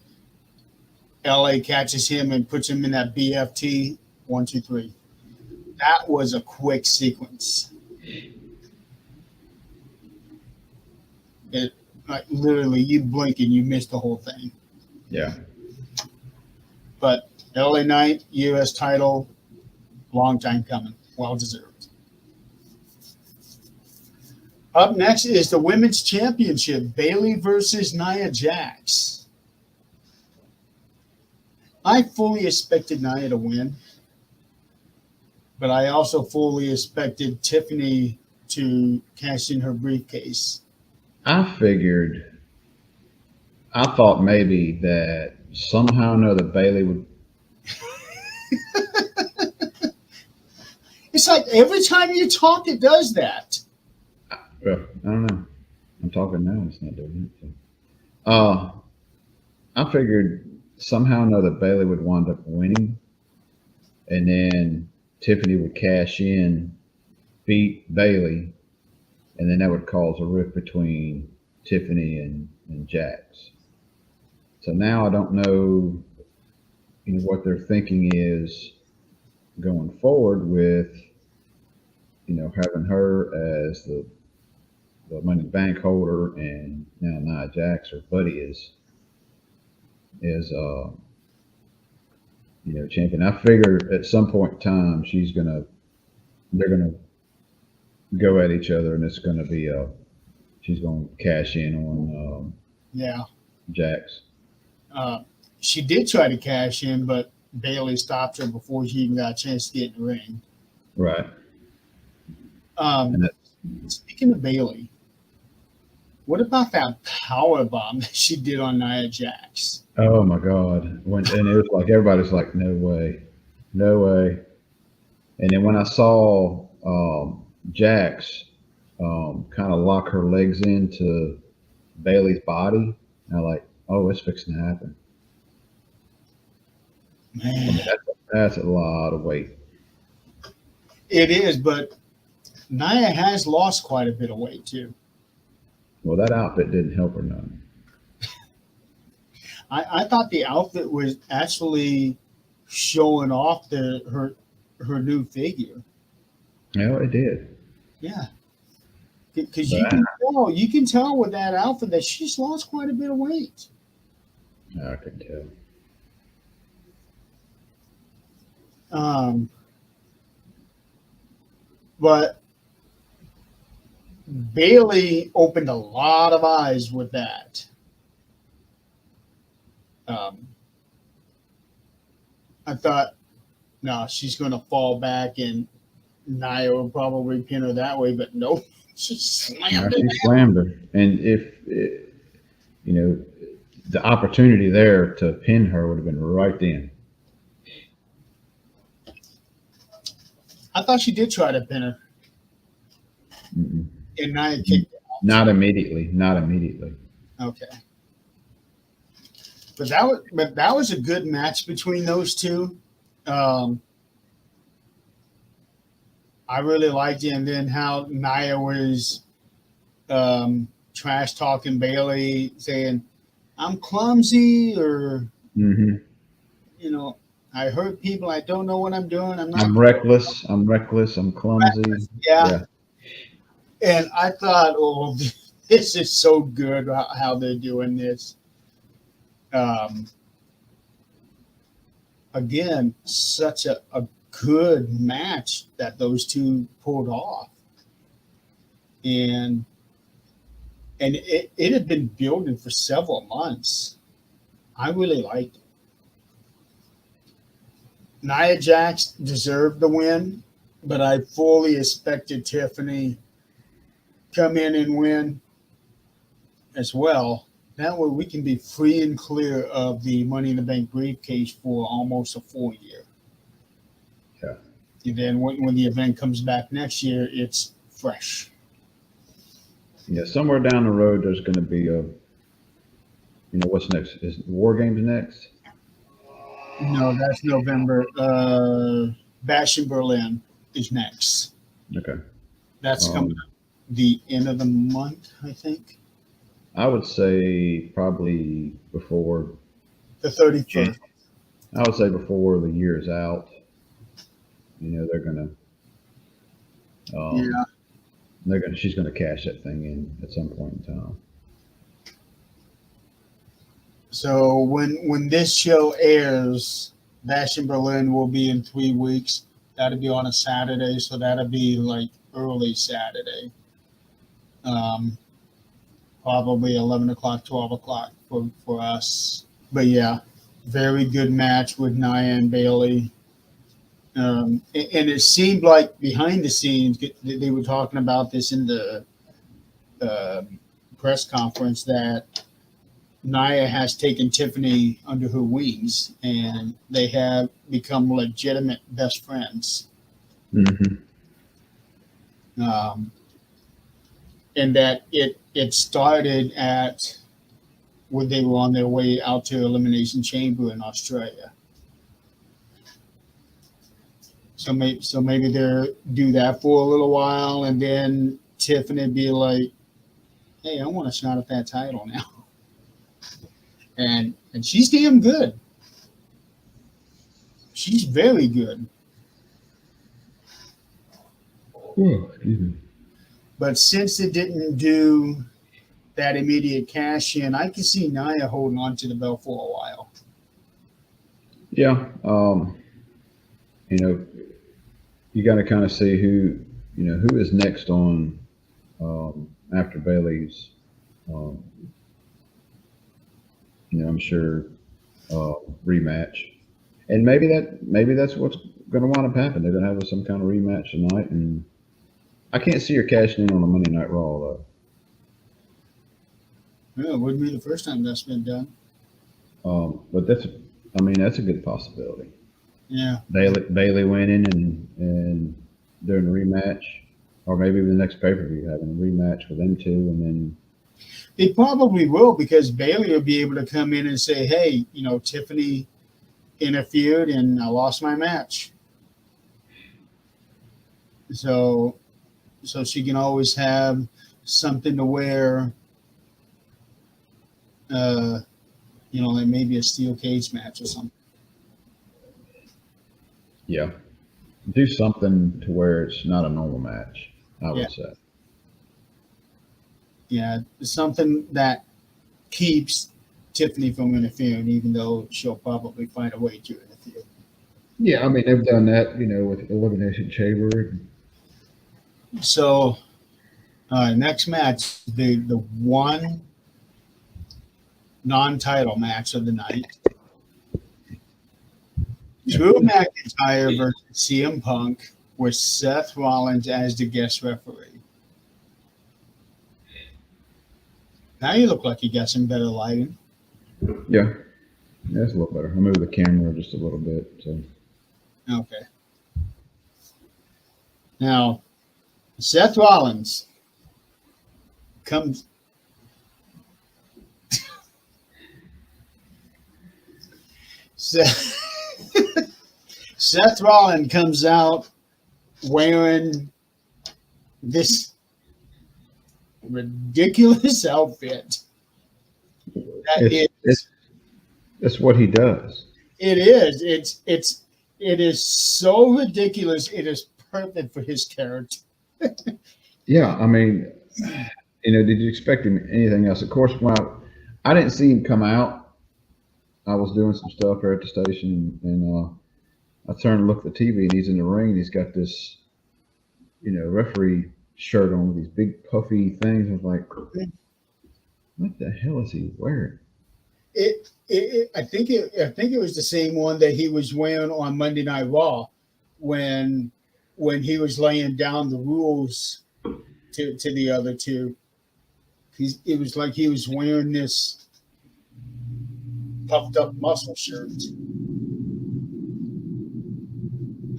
LA catches him and puts him in that BFT 1, 2, 3. That was a quick sequence. It like literally you blink and you miss the whole thing. Yeah. But LA Knight, US title, long time coming, well deserved. Up next is the Women's Championship, Bayley versus Nia Jax. I fully expected Nia to win, but I also fully expected Tiffany to cash in her briefcase. I thought maybe that somehow or another Bailey would. It's like every time you talk, it does that. Well, I don't know. I'm talking now. It's not doing it. So. I figured somehow or another Bailey would wind up winning, and then Tiffany would cash in, beat Bailey, and then that would cause a rift between Tiffany and Jax. So now I don't know, what their thinking is going forward with, having her as the Money in the Bank holder, and now Nia Jax, her buddy, is champion. I figure at some point in time they're gonna go at each other, and it's gonna be she's gonna cash in on Yeah. Jax. She did try to cash in, but Bailey stopped her before she even got a chance to get in the ring. Right. Um, Speaking of Bailey, what about that power bomb that she did on Nia Jax? Oh my God! And it was like everybody's like, no way, no way. And then when I saw Jax kind of lock her legs into Bailey's body, I like, oh, it's fixing to happen. Man, That's a lot of weight. it is, but Nia has lost quite a bit of weight too. Well, that outfit didn't help her none. I thought the outfit was actually showing off her new figure. Yeah, it did. Yeah, because you can tell with that outfit that she's lost quite a bit of weight. I could tell. But Bailey opened a lot of eyes with that. I thought, no, she's going to fall back and Nia will probably pin her that way, but nope, she slammed She slammed her, and the opportunity there to pin her would have been right then. I thought she did try to pin her. Mm-mm. And Nia kicked it out. Not immediately. Not immediately. Okay. But that was a good match between those two. I really liked it, and then how Nia was trash talking Bailey, saying, "I'm clumsy," or I hurt people. I don't know what I'm doing. I'm reckless. I'm clumsy. Yeah. And I thought, oh, this is so good how they're doing this. Again, such a good match that those two pulled off. And and it had been building for several months. I really liked it. Nia Jax deserved the win, but I fully expected Tiffany come in and win as well. That way we can be free and clear of the Money in the Bank briefcase for almost a full year. Yeah. And then when the event comes back next year, it's fresh. Yeah, somewhere down the road, there's going to be what's next? Is War Games next? No, that's November. Bash in Berlin is next. Okay. That's coming Um, up the end of the month, I think. I would say probably before. The 31st. I would say before the year is out. They're going to. Yeah. She's going to cash that thing in at some point in time. So when this show airs, Bash in Berlin will be in 3 weeks. That'll be on a Saturday, so that'll be like early Saturday. Probably 11 o'clock, 12 o'clock for us. But yeah, very good match with Nia and Bailey. And it seemed like behind the scenes, they were talking about this in the press conference, that Nia has taken Tiffany under her wings, and they have become legitimate best friends. Mm-hmm. And that it started at when they were on their way out to Elimination Chamber in Australia. So maybe they'll do that for a little while, and then Tiffany be like, "Hey, I want a shot at that title now." And she's damn good. She's very good. Oh, excuse me. But since it didn't do that immediate cash in, I can see Nia holding on to the belt for a while. Yeah. You got to kind of see who is next on after Bailey's. I'm sure rematch, and maybe that's what's going to wind up happening. They're going to have some kind of rematch tonight, and I can't see her cashing in on a Monday Night Raw though. Yeah, it wouldn't be the first time that's been done. But that's a good possibility. Yeah. Bailey winning and doing a rematch, or maybe the next pay per view having a rematch for them two, and then they probably will, because Bailey will be able to come in and say, "Hey, Tiffany interfered and I lost my match." So she can always have something to wear. Like maybe a steel cage match or something. Yeah. Do something to where it's not a normal match, I would say. Yeah, something that keeps Tiffany from interfering, even though she'll probably find a way to interfere. Yeah, they've done that, with Elimination Chamber. So, next match, the one non-title match of the night. Drew McIntyre versus CM Punk, with Seth Rollins as the guest referee. Now you look like you got some better lighting. Yeah, that's a little better. I moved the camera just a little bit. So. Okay. Now, Seth Rollins comes. Seth Rollins comes out wearing this ridiculous outfit. It's what he does. It is. It is so ridiculous. It is perfect for his character. Yeah, did you expect him anything else? Of course, I didn't see him come out. I was doing some stuff here at the station, and I turned and looked at the TV, and he's in the ring. And he's got this, referee shirt on with these big puffy things. I was like, What the hell is he wearing? I think it was the same one that he was wearing on Monday Night Raw when he was laying down the rules to the other two. It was like he was wearing this puffed up muscle shirt.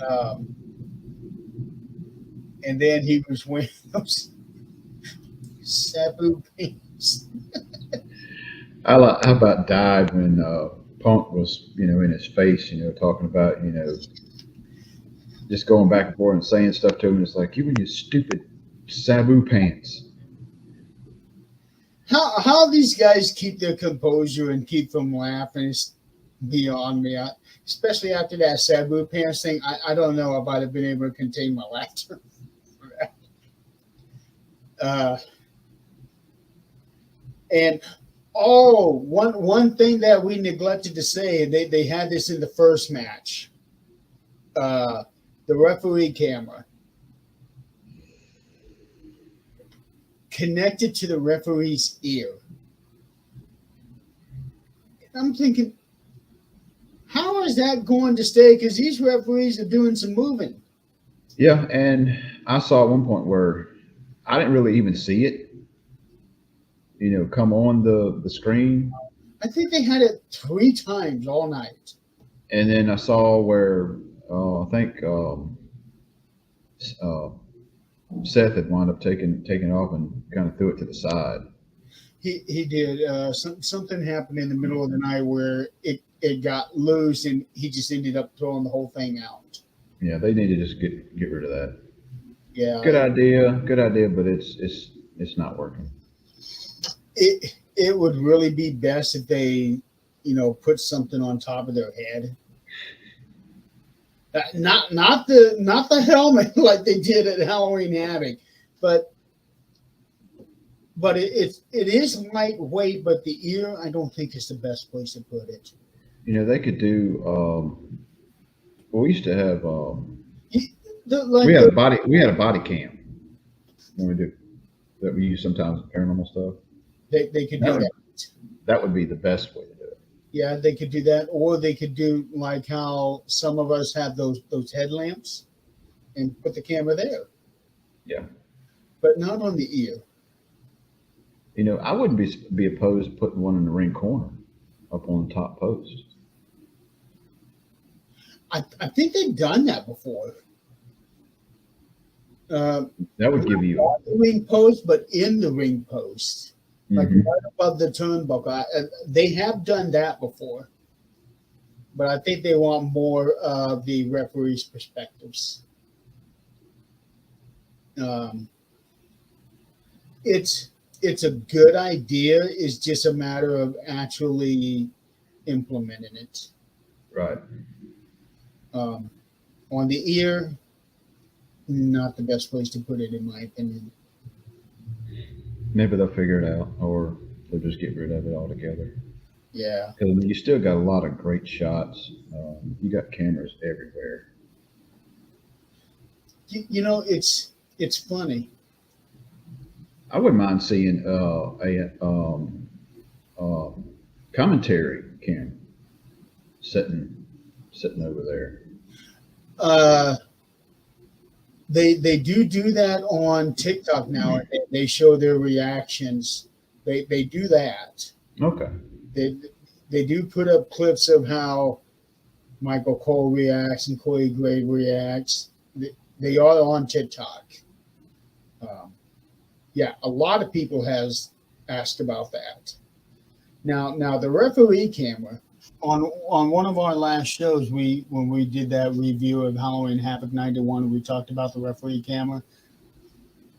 Um, and then he was wearing those Sabu pants. How about died when Punk was, in his face, talking about, just going back and forth and saying stuff to him. It's like, you and your stupid Sabu pants. How these guys keep their composure and keep from laughing is beyond me. Especially after that Sabu pants thing, I don't know if I'd have been able to contain my laughter. And one thing that we neglected to say, they had this in the first match. The referee camera connected to the referee's ear. I'm thinking, how is that going to stay? Because these referees are doing some moving. Yeah, and I saw at one point where I didn't really even see it, come on the screen. I think they had it 3 times all night. And then I saw where I think Seth had wound up taking off and kind of threw it to the side. He did. Something happened in the middle of the night where it got loose, and he just ended up throwing the whole thing out. Yeah, they need to just get rid of that. Yeah, good idea, but it's not working. It would really be best if they, put something on top of their head. Not the helmet like they did at Halloween Havoc, but it is lightweight. But the ear, I don't think is the best place to put it. They could do. We used to have. We had a body cam when we do that. We use sometimes paranormal stuff. They could do that. That would be the best way to do it. Yeah, they could do that, or they could do like how some of us have those headlamps, and put the camera there. Yeah, but not on the ear. I wouldn't be opposed to putting one in the ring corner, up on the top post. I think they've done that before. That would give you the ring post, but in the ring post, like right above the turnbuckle. They have done that before, but I think they want more of the referees' perspectives. It's a good idea. It's just a matter of actually implementing it. Right. On the ear, not the best place to put it, in my opinion. Maybe they'll figure it out, or they'll just get rid of it altogether. Yeah. Because you still got a lot of great shots. You got cameras everywhere. It's funny. I wouldn't mind seeing a commentary camera sitting over there. They do that on TikTok now. They show their reactions. They do that. Okay. They do put up clips of how Michael Cole reacts and Corey Graves reacts. They are on TikTok. Yeah, a lot of people has asked about that. Now the referee camera on one of our last shows, when we did that review of Halloween Havoc 91, we talked about the referee camera.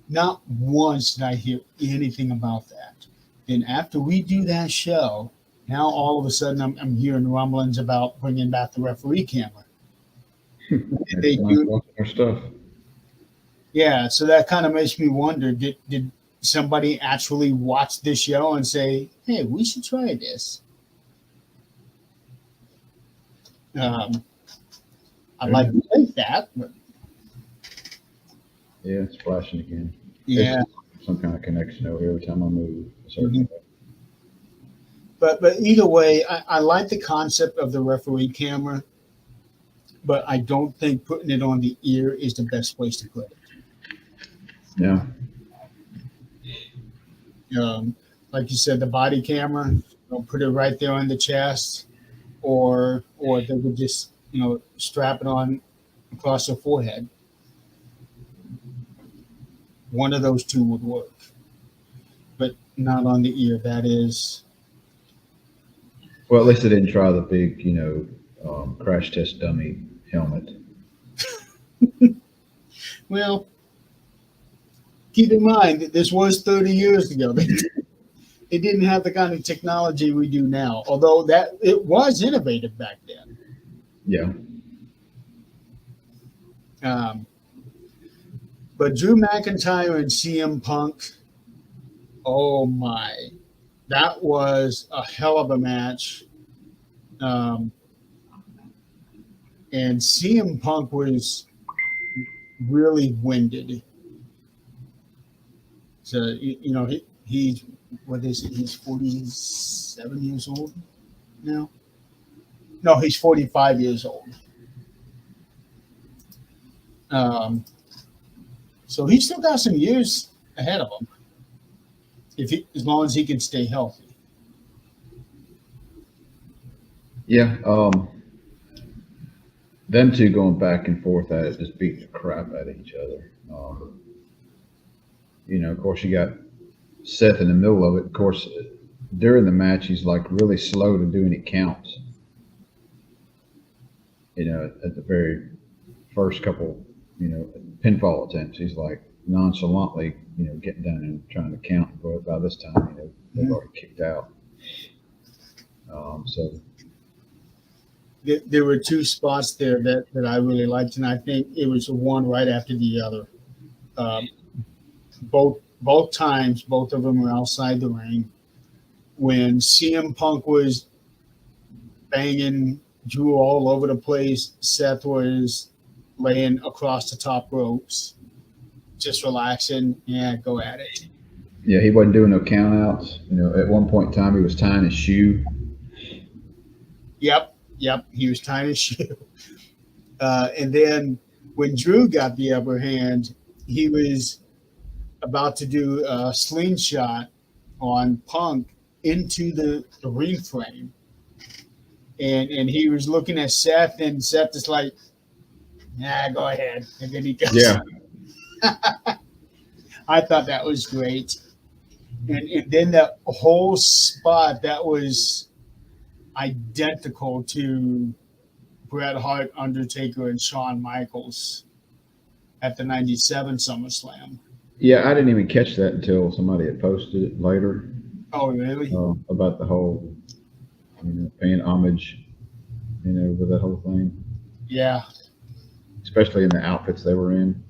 Not once did I hear anything about that. Then after we do that show, now all of a sudden I'm hearing rumblings about bringing back the referee camera. They do our stuff. Yeah, so that kind of makes me wonder, did somebody actually watch this show and say, hey, we should try this? I'd like to think that, but yeah, it's flashing again. Yeah, it's some kind of connection over here every time I move a certain way. But either way, I like the concept of the referee camera, but I don't think putting it on the ear is the best place to put Yeah. it. Like you said, the body camera, put it right there on the chest, or they would just strap it on across the forehead. One of those two would work, but not on the ear. That is, Well, at least they didn't try the big, crash test dummy helmet. well, keep in mind that this was 30 years ago. They didn't have the kind of technology we do now, although that it was innovative back then. Yeah. But Drew McIntyre and CM Punk, oh my, that was a hell of a match. And CM Punk was really winded. So he's what is it? He's 47 years old now. No, he's 45 years old. So he's still got some years ahead of him, as long as he can stay healthy. Yeah. Them two going back and forth at it, just beating the crap out of each other. Of course, you got Seth in the middle of it. Of course, during the match, he's like really slow to do any counts. At the very first couple, pinfall attempts, he's like nonchalantly, getting down and trying to count. But by this time, they've already kicked out. So there were two spots there that I really liked, and I think it was one right after the other. Both times, both of them were outside the ring. When CM Punk was banging Drew all over the place, Seth was laying across the top ropes, just relaxing. Yeah, go at it. Yeah, he wasn't doing no count outs. At one point in time, he was tying his shoe. Yep, he was tying his shoe. And then when Drew got the upper hand, he was about to do a slingshot on Punk into the ring frame. And he was looking at Seth, and Seth is like, "Yeah, go ahead." And then he goes. Yeah. I thought that was great. And then that whole spot, that was identical to Bret Hart, Undertaker, and Shawn Michaels at the 97 SummerSlam. Yeah, I didn't even catch that until somebody had posted it later. Oh, really? About the whole, paying homage, with that whole thing. Yeah. Especially in the outfits they were in.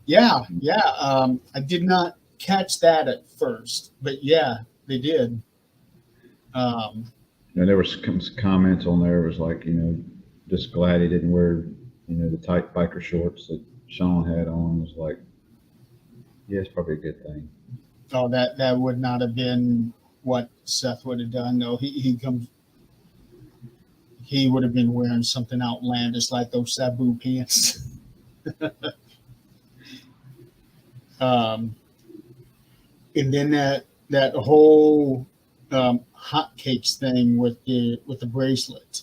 Yeah. I did not catch that at first, but yeah, they did. There was some comments on there. It was like, just glad he didn't wear, the tight biker shorts that Shawn had on. It was like, yeah, it's probably a good thing. Oh, that would not have been what Seth would have done. No, he would have been wearing something outlandish like those Sabu pants. And then that whole hotcakes thing with the bracelet.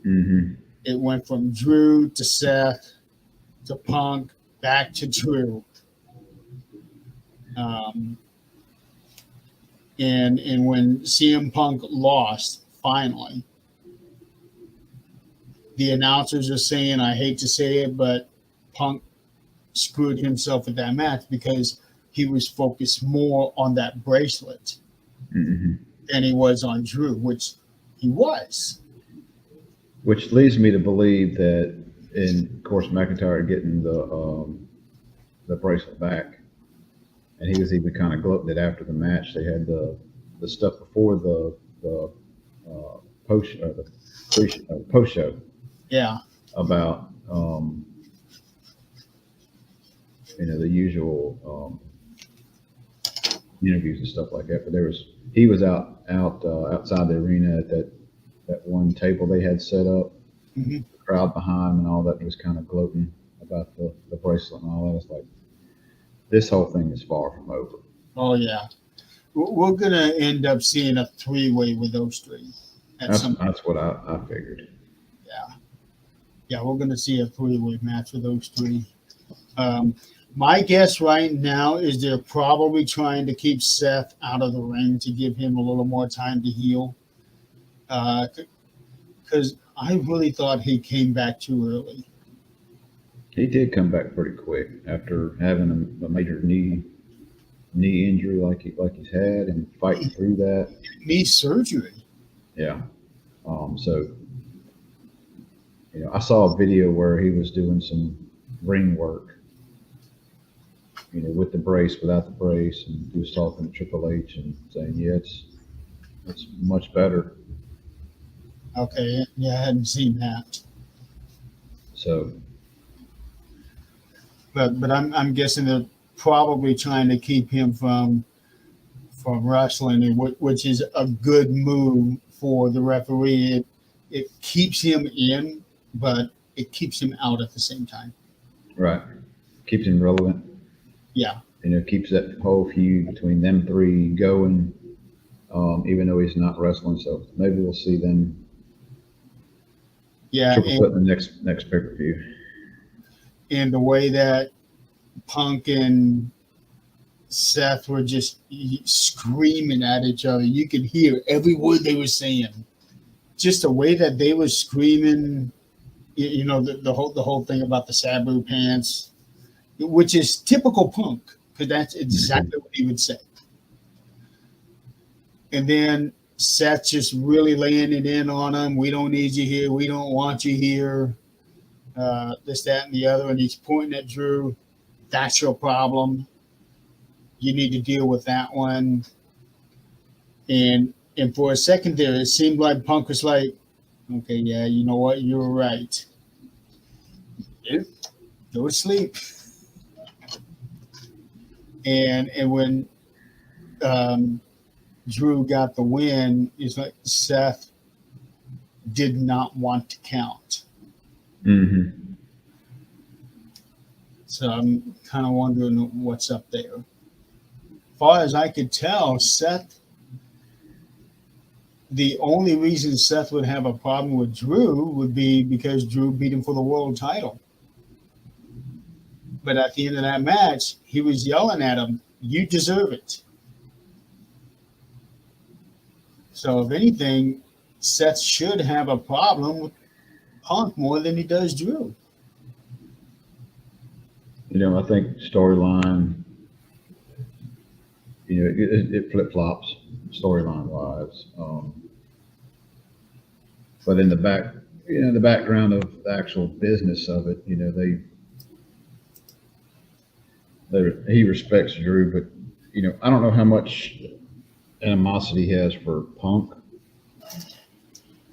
Mm-hmm. It went from Drew to Seth to Punk back to Drew. And when CM Punk lost, finally, the announcers are saying, I hate to say it, but Punk screwed himself with that match because he was focused more on that bracelet than he was on Drew, which he was. Which leads me to believe that, and of course, McIntyre getting the bracelet back, and he was even kind of gloating it after the match. They had the stuff before the post show. Yeah. About the usual interviews and stuff like that. But he was out outside the arena at that one table they had set up. Mhm. The crowd behind and all that was kind of gloating about the bracelet and all that. It's like this whole thing is far from over. Oh yeah, we're gonna end up seeing a three-way with those three at some. That's what I figured. Yeah, yeah, we're gonna see a three-way match with those three. Um, my guess right now is they're probably trying to keep Seth out of the ring to give him a little more time to heal. Because I really thought he came back too early. He did come back pretty quick after having a major knee injury like he's had and fighting through that. Knee surgery. Yeah. So I saw a video where he was doing some ring work, with the brace, without the brace, and he was talking to Triple H and saying, yeah, it's much better. Okay, yeah, I hadn't seen that. So, but I'm guessing they're probably trying to keep him from wrestling, which is a good move for the referee. It keeps him in, but it keeps him out at the same time. right, keeps him relevant. Yeah, Keeps that whole feud between them three going, even though he's not wrestling. So maybe we'll see them. yeah, Triple threat in the next pay-per-view. and the way that Punk and Seth were just screaming at each other, you could hear every word they were saying. Just the way that they were screaming, the whole thing about the Sabu pants, which is typical Punk, because that's exactly what he would say. And then Seth just really laying it in on him. We don't need you here. We don't want you here. This, that, and the other. And he's pointing at Drew. That's your problem. You need to deal with that one. And for a second there, it seemed like Punk was like, okay, yeah, you know what? You're right. Yeah, go to sleep. And when Drew got the win, it's like Seth did not want to count. Mm-hmm. So I'm kind of wondering what's up there. As far as I could tell, the only reason Seth would have a problem with Drew would be because Drew beat him for the world title. But at the end of that match, he was yelling at him, "You deserve it." So if anything, Seth should have a problem with Punk more than he does Drew. I think storyline, it flip flops storyline wise. But in the background of the actual business of it, he respects Drew, but I don't know how much animosity he has for Punk,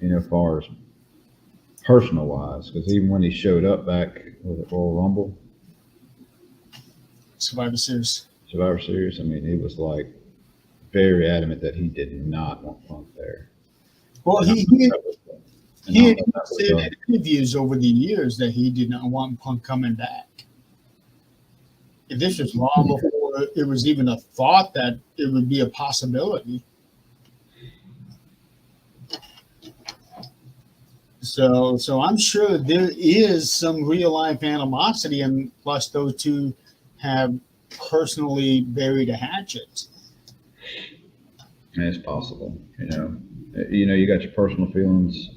as far as personal wise, because even when he showed up back with the Royal Rumble, Survivor Series, I mean, he was like very adamant that he did not want Punk there. Well, he had said in interviews over the years that he did not want Punk coming back. And this was long before it was even a thought that it would be a possibility. So I'm sure there is some real life animosity, and plus those two have personally buried a hatchet. It's possible, you got your personal feelings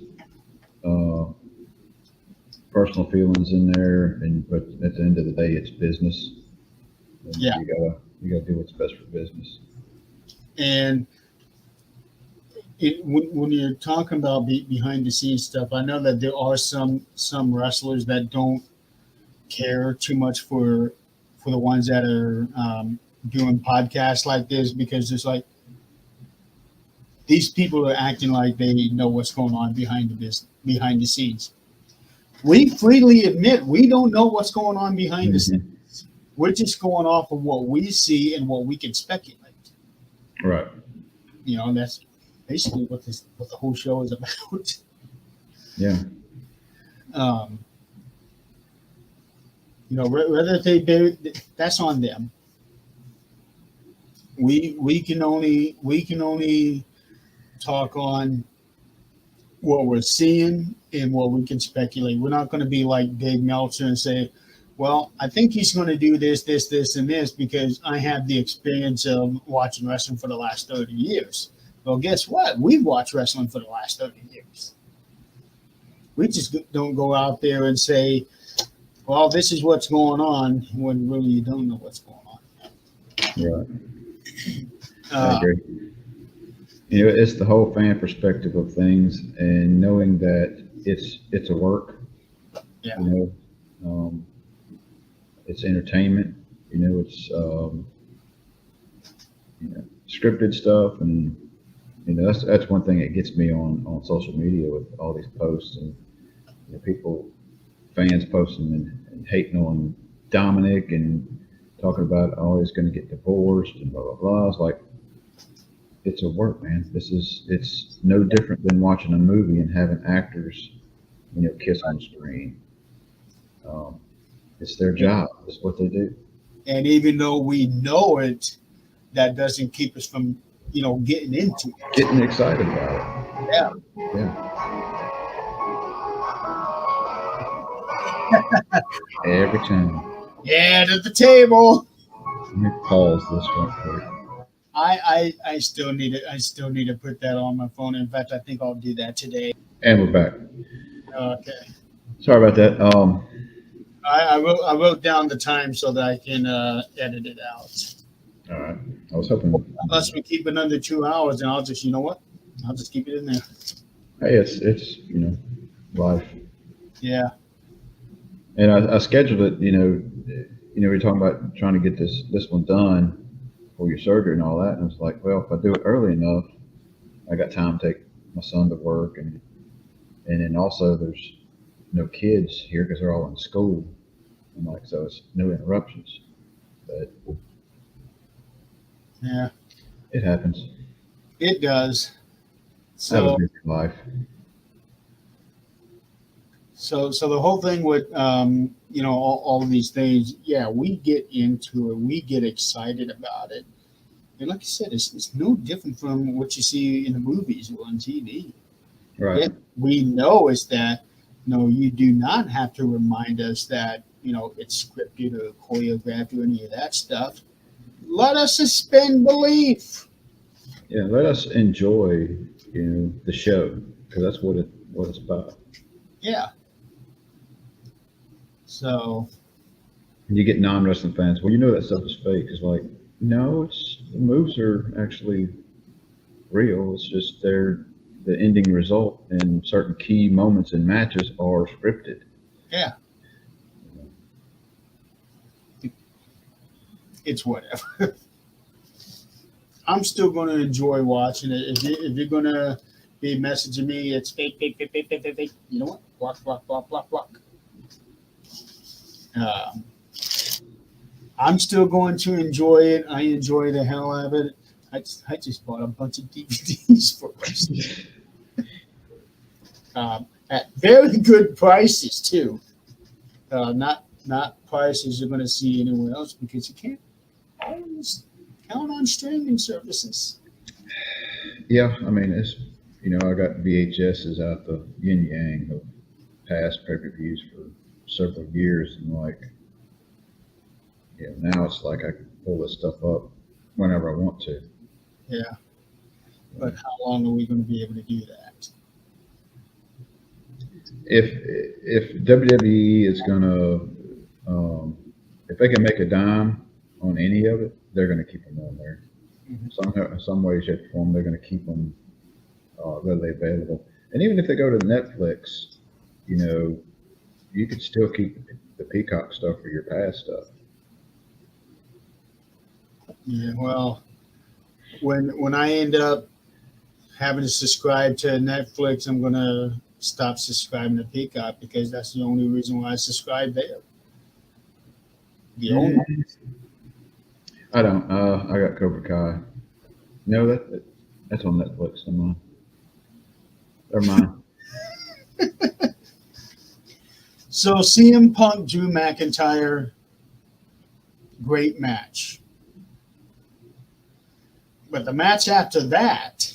in there, but at the end of the day, it's business. And yeah, you gotta do what's best for business. And when you're talking about behind the scenes stuff, I know that there are some wrestlers that don't care too much for the ones that are doing podcasts like this, because it's like these people are acting like they know what's going on behind the scenes. We freely admit we don't know what's going on behind the scenes. We're just going off of what we see and what we can speculate. Right. That's basically what the whole show is about. Yeah. Um, whether they do, that's on them. We can only talk on what we're seeing and what we can speculate. We're not going to be like Dave Meltzer and say, well, I think he's going to do this, this, this, and this because I have the experience of watching wrestling for the last 30 years. Well, guess what? We've watched wrestling for the last 30 years. We just don't go out there and say, well, this is what's going on when really you don't know what's going on. Right. I agree. It's the whole fan perspective of things, and knowing that it's a work. Yeah. It's entertainment. It's scripted stuff, and that's one thing that gets me on social media with all these posts and fans posting and hating on Dominic and talking about he's going to get divorced and blah blah blah. It's like, it's a work, man. It's no different than watching a movie and having actors, kiss on the screen. It's their job. It's what they do. And even though we know it, that doesn't keep us from, getting into it. Getting excited about it. Yeah. Every time. Yeah, at the table. Let me pause this one quick. I still need it. I still need to put that on my phone. In fact, I think I'll do that today. And we're back. Okay. Sorry about that. I wrote down the time so that I can edit it out. All right. I was hoping. Unless we keep it under 2 hours, and I'll just, I'll just keep it in there. Hey, it's life. Yeah. And I scheduled it. We're talking about trying to get this one done for your surgery and all that. And I was like, well, if I do it early enough, I got time to take my son to work, and then also there's no kids here because they're all in school. I'm like, so it's no interruptions. But yeah, it happens. It does. So have a busy life. So the whole thing with all of these things, yeah, we get into it, we get excited about it, and like I said, it's no different from what you see in the movies or on TV. Right. What we know is that you do not have to remind us that it's scripted or choreographed or any of that stuff. Let us suspend belief. Yeah, let us enjoy the show, because that's what it's about. Yeah. So you get non-wrestling fans, well, that stuff is fake. It's like, no, the moves are actually real. It's just the ending result and certain key moments in matches are scripted. Yeah. It's whatever. I'm still going to enjoy watching it. If you're going to be messaging me, it's fake. You know what? Block. I'm still going to enjoy it. I enjoy the hell out of it. I just bought a bunch of DVDs for us. At very good prices too. Not prices you're going to see anywhere else, because you can't always count on streaming services. Yeah, I mean, it's I got VHSs out the yin yang of past pay-per-views for several years, and now it's like I can pull this stuff up whenever I want to. Yeah, but how long are we going to be able to do that? If WWE is gonna, if they can make a dime on any of it, they're gonna keep them on there. Mm-hmm. Some way, shape, or form, they're gonna keep them readily available. And even if they go to Netflix, you could still keep the Peacock stuff or your past stuff. Yeah, well, when I end up having to subscribe to Netflix, I'm gonna stop subscribing to Peacock, because that's the only reason why I subscribe there. The only. I don't. I got Cobra Kai. No, That's on Netflix. Never mind. So CM Punk, Drew McIntyre, great match. But the match after that,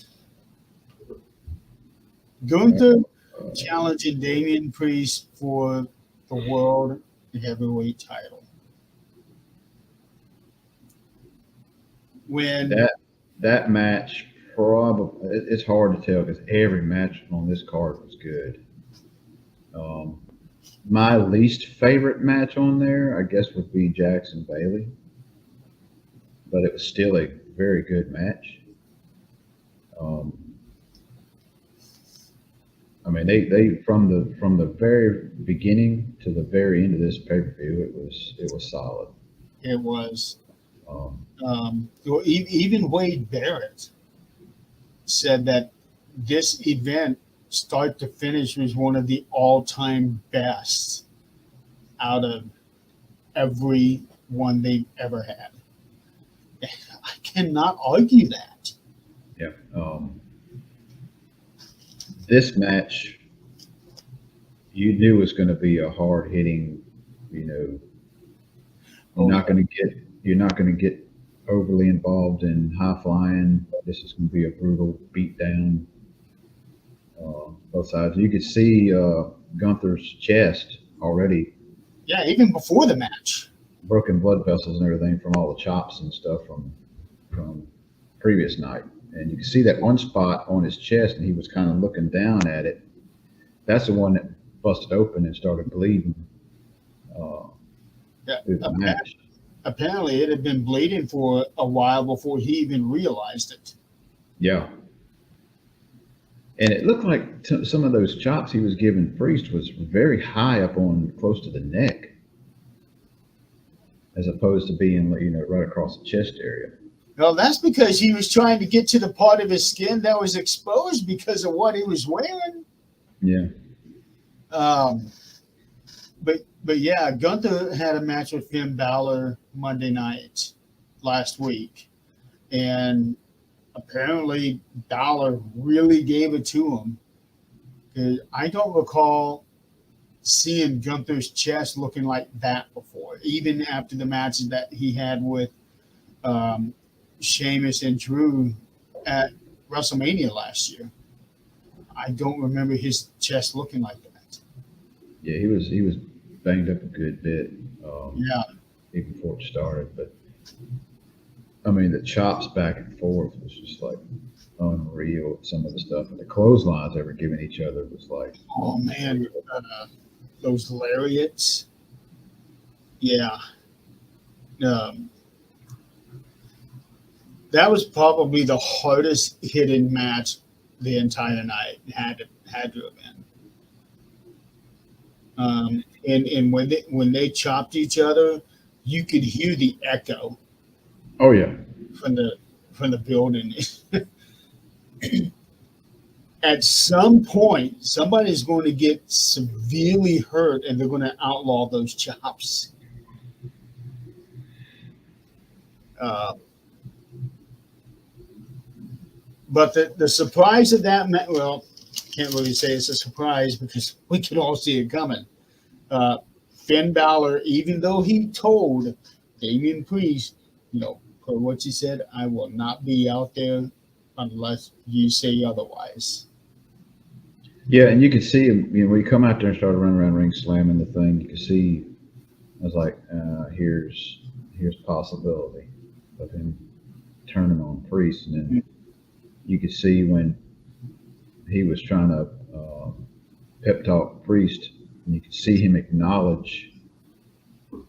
Gunther challenging Damian Priest for the World Heavyweight title. When That match probably it's hard to tell because every match on this card was good. Um, my least favorite match on there, I guess, would be Jackson Bailey, but it was still a very good match. Um, I mean, they from the very beginning to the very end of this pay per view, it was solid. it was, Um, even Wade Barrett said that this event, start to finish, was one of the all-time best out of every one they've ever had. I cannot argue that. yeah. This match, you knew was going to be a hard hitting. You know, you're not going to get overly involved in high flying. This is going to be a brutal beat down. Both sides. You could see Gunther's chest already, Yeah, even before the match. broken blood vessels and everything from all the chops and stuff from previous night. And you can see that one spot on his chest, and he was kind of looking down at it. That's the one that busted open and started bleeding uh, Yeah, through the match. apparently it had been bleeding for a while before he even realized it. Yeah. And it looked like some of those chops he was giving Priest was very high up on close to the neck, as opposed to being right across the chest area. Well, that's because he was trying to get to the part of his skin that was exposed because of what he was wearing. Yeah. Um, but yeah, Gunther had a match with Finn Balor Monday night last week, and apparently Balor really gave it to him. I don't recall seeing Gunther's chest looking like that before, even after the matches that he had with Sheamus and Drew at WrestleMania last year. I don't remember his chest looking like that. Yeah, he was banged up a good bit Yeah, even before it started. But I mean, the chops back and forth was just like unreal. Some of the stuff and the clotheslines they were giving each other was like, oh man, those lariats. Yeah, um, that was probably the hardest hitting match the entire night. Had to have been. And when they chopped each other, you could hear the echo oh yeah, from the building. At some point, somebody's going to get severely hurt, and they're going to outlaw those chops. Uh, but the surprise of that, well, can't really say it's a surprise because we can all see it coming. Finn Balor, even though he told Damian Priest, per what he said, I will not be out there unless you say otherwise. yeah, and you could see him. When you come out there and started running around ring slamming the thing, you could see. I was like, here's possibility of him turning on Priest, and then you could see when he was trying to pep talk Priest, and you could see him acknowledge.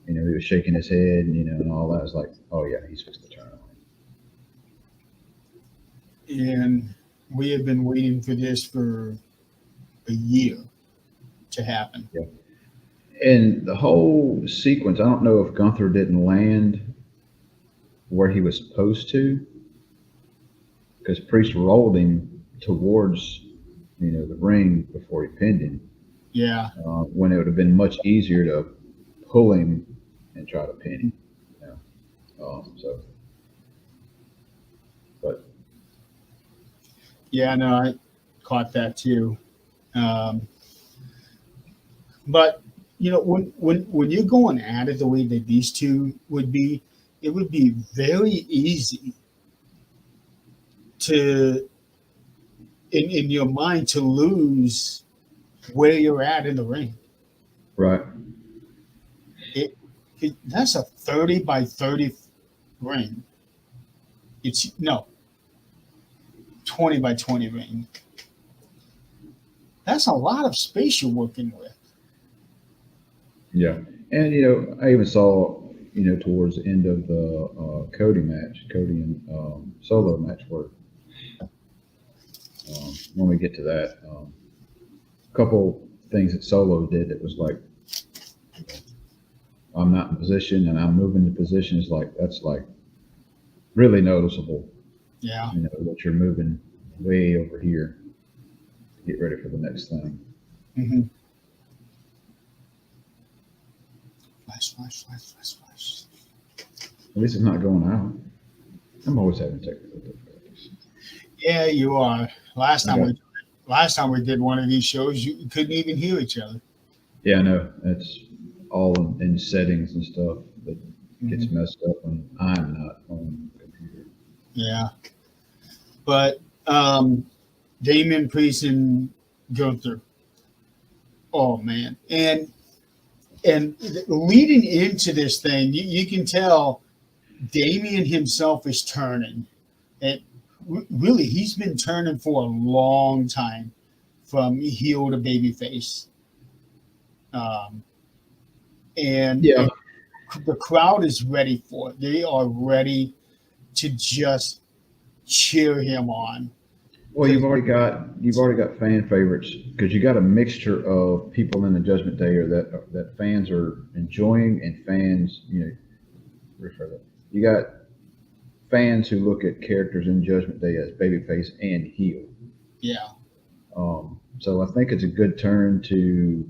He was shaking his head, and all that. I was like, oh yeah, he's supposed to turn on him. And we have been waiting for this for a year to happen. Yeah. And the whole sequence, I don't know if Gunther didn't land where he was supposed to, because Priest rolled him towards, the ring before he pinned him. Yeah. When it would have been much easier to pull him and try to pin him. So, but Yeah, no, I caught that too. Um, but when you're going at it the way that these two would be, it would be very easy to in your mind to lose where you're at in the ring. Right. That's a 30 by 30 ring. It's no 20 by 20 ring. That's a lot of space you're working with. Yeah. And, I even saw, towards the end of the Cody and Solo match where when we get to that, a couple things that Solo did that was like, I'm not in position and I'm moving the position is like, that's like really noticeable, Yeah. that you're moving way over here to get ready for the next thing. Mm-hmm. Flash, flash, flash, flash, flash. At least it's not going out. I'm always having technical difficulties. Yeah, you are. I got, Last time we did one of these shows, you couldn't even hear each other. yeah, I know. It's all in settings and stuff that gets Mm-hmm. messed up when I'm not on the computer. Yeah, but Damon Priest and Gunther. Oh man, and leading into this thing, you can tell Damien himself is turning, and really he's been turning for a long time from heel to babyface. Um, and Yeah. the crowd is ready for it. They are ready to just cheer him on. Well, you've already got fan favorites because you got a mixture of people in the Judgment Day or that fans are enjoying and fans, refer that. You got fans who look at characters in Judgment Day as babyface and heel. Yeah, So I think it's a good turn to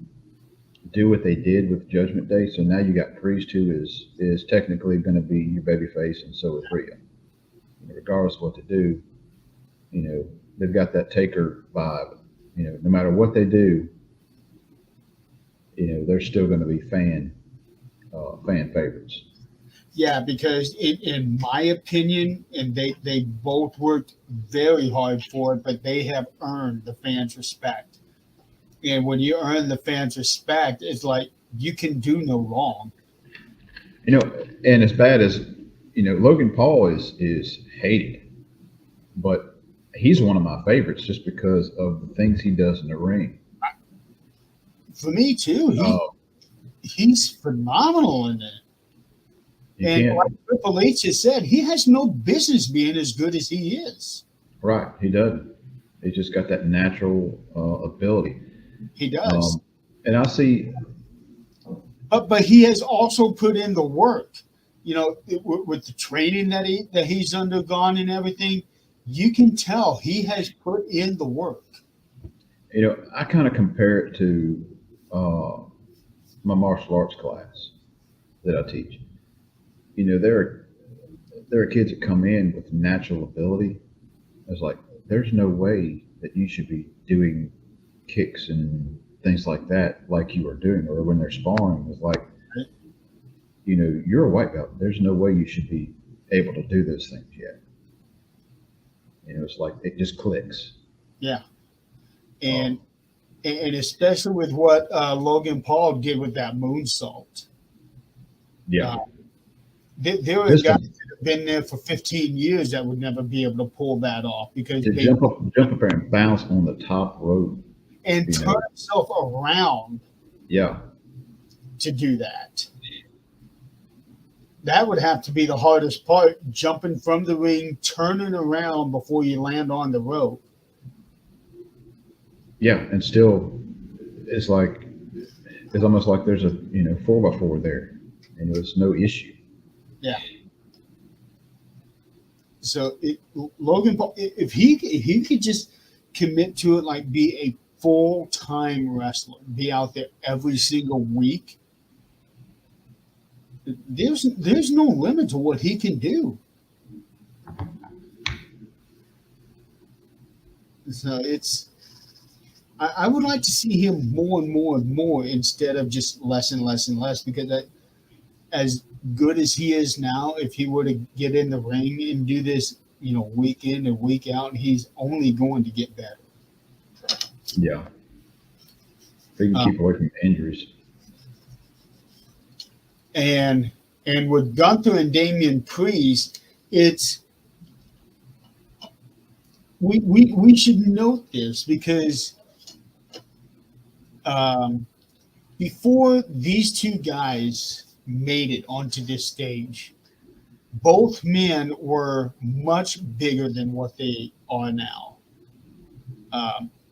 do what they did with Judgment Day. So now you got Priest, who is technically going to be your babyface, and so is Rhea. Regardless of what they do, they've got that Taker vibe. No matter what they do, they're still going to be fan favorites. yeah, because in my opinion, and they both worked very hard for it, but they have earned the fans' respect. And when you earn the fans' respect, it's like you can do no wrong. And as bad as Logan Paul is hated, but he's one of my favorites just because of the things he does in the ring. For me too, Uh, he's phenomenal in it. you And can't like Triple H has said, he has no business being as good as he is. right. He doesn't. He's just got that natural ability. He does. Um, and I see, But he has also put in the work. With the training that he's undergone and everything, you can tell he has put in the work. I kind of compare it to uh, my martial arts class that I teach. There are kids that come in with natural ability. It's like there's no way that you should be doing kicks and things like that like you are doing, or when they're sparring. It's like you're a white belt. There's no way you should be able to do those things yet. It's like it just clicks. Yeah, Um, and especially with what Logan Paul did with that moonsault. yeah, Uh, there are just guys that have been there for 15 years that would never be able to pull that off because to they jump up there and bounce on the top rope. and You turn know, himself around yeah, to do that. That would have to be the hardest part, jumping from the ring, turning around before you land on the rope. yeah, and still, it's like it's almost like there's a 4x4 there, and it's no issue. Yeah. So Logan Paul, if he could just commit to it, like be a full time wrestler, be out there every single week, there's no limit to what he can do. So I would like to see him more and more and more instead of just less and less and less because as good as he is now, if he were to get in the ring and do this, week in and week out, he's only going to get better. Yeah. If he can Uh, keep away from injuries. and with Gunther and Damian Priest, it's we should note this because um, before these two guys made it onto this stage, both men were much bigger than what they are now.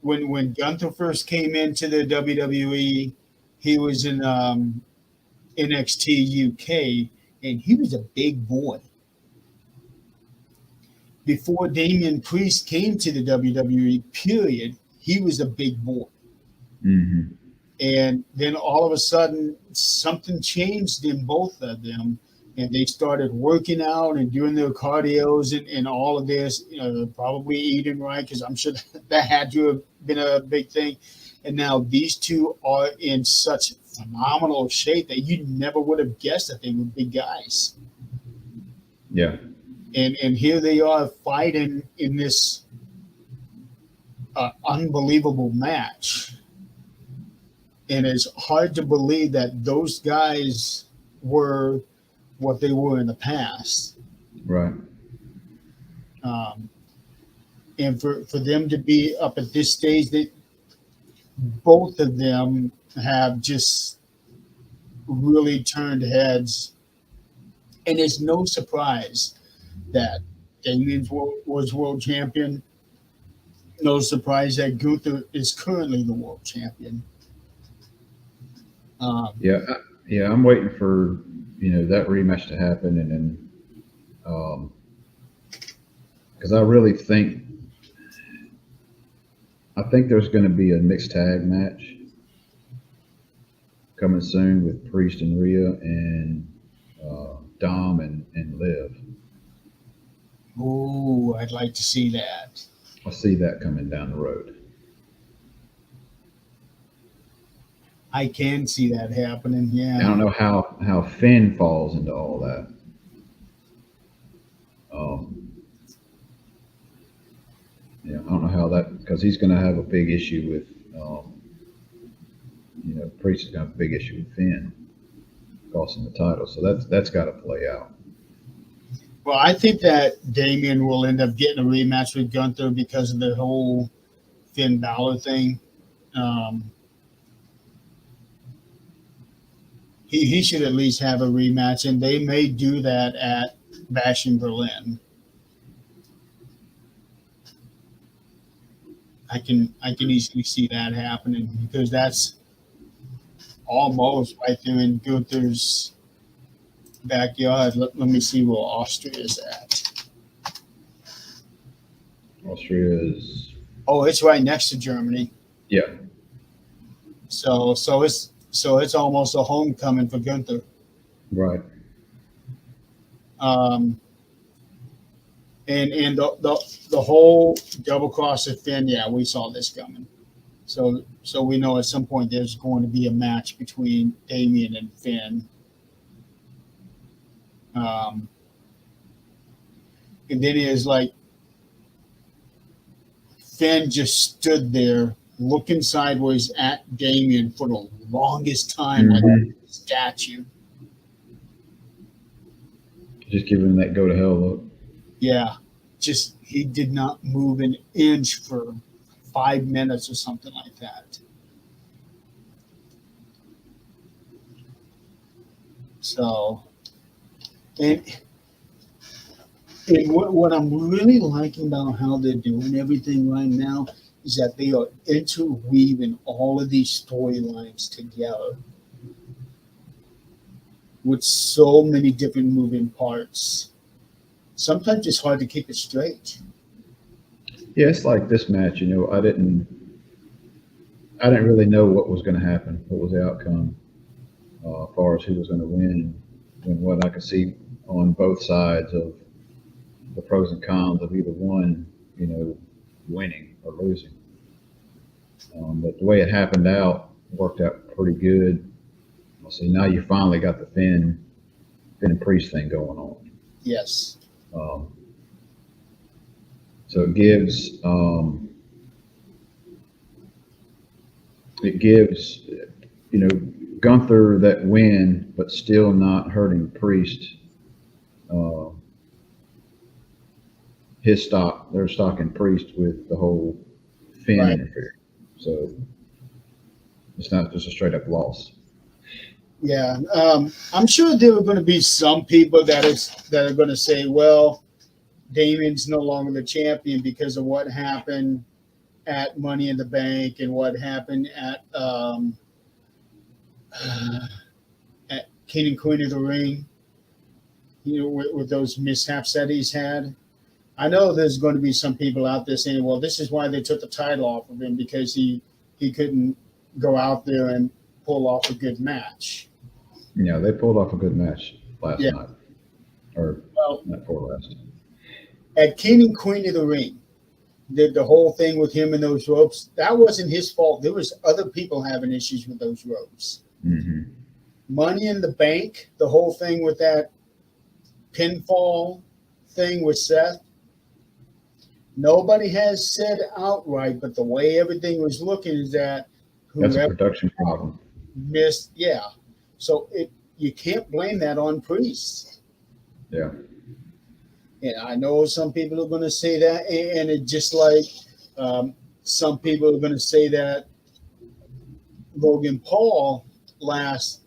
When Gunther first came into the WWE, he was in NXT UK, and he was a big boy. Before Damian Priest came to the WWE, period, he was a big boy. Mm-hmm. And then all of a sudden, something changed in both of them, and they started working out and doing their cardios and all of this, probably eating right, because I'm sure that had to have been a big thing. And now these two are in such phenomenal shape that you never would have guessed that they were big guys. Yeah. And here they are fighting in this unbelievable match. And it's hard to believe that those guys were what they were in the past. Right. And for them to be up at this stage, that both of them have just really turned heads. And it's no surprise that Damian was world champion. No surprise that Gunther is currently the world champion. Um, Yeah. Yeah. I'm waiting for that rematch to happen, and then because I think there's going to be a mixed tag match coming soon with Priest and Rhea and Dom and Liv. oh, I'd like to see that. I see that coming down the road. I can see that happening. I Yeah. don't know how Finn falls into all that. Um, yeah, I don't know how that because he's going to have a big issue with Priest is going to have a big issue with Finn costing the title, so that's got to play out. Well, I think that Damian will end up getting a rematch with Gunther because of the whole Finn Balor thing. Um, he should at least have a rematch, and they may do that at Bash in Berlin. I can easily see that happening because that's almost right there in Gunther's backyard. Let me see where Austria is at. Austria is Oh, it's right next to Germany. yeah, So it's almost a homecoming for Gunther. right. Um, and the whole double cross of Finn, yeah, we saw this coming. So we know at some point there's going to be a match between Damian and Finn. Um, and then it is like Finn just stood there looking sideways at Damian for the longest time, like Mm-hmm. a statue. Just give him that go to hell look. Yeah, just he did not move an inch for 5 minutes or something like that. So, and what I'm really liking about how they're doing everything right now is that they are interweaving all of these storylines together with so many different moving parts. Sometimes it's hard to keep it straight. Yeah, it's like this match. I didn't really know what was going to happen. What was the outcome as far as who was going to win and what I could see on both sides of the pros and cons of either one. winning or losing. But the way it happened out worked out pretty good. See, now you finally got the Finn and Priest thing going on. Yes. So it gives Gunther that win, but still not hurting Priest. His stock, their stock in Priest with the whole Finn interference. So it's not just a straight up loss. Yeah, I'm sure there are going to be some people that are going to say, "Well, Damon's no longer the champion because of what happened at Money in the Bank and what happened at King and Queen of the Ring." With those mishaps that he's had. I know there's going to be some people out there saying, "Well, this is why they took the title off of him because he couldn't go out there and pull off a good match." Yeah, they pulled off a good match last night, or not before last. At King and Queen of the Ring, did the whole thing with him and those ropes. That wasn't his fault. There was other people having issues with those ropes. Mm-hmm. Money in the Bank, the whole thing with that pinfall thing with Seth. Nobody has said outright, but the way everything was looking is that that's a production problem. Missed, yeah. So you can't blame that on Priest. Yeah. And I know some people are going to say that, and it's just like some people are going to say that Logan Paul lost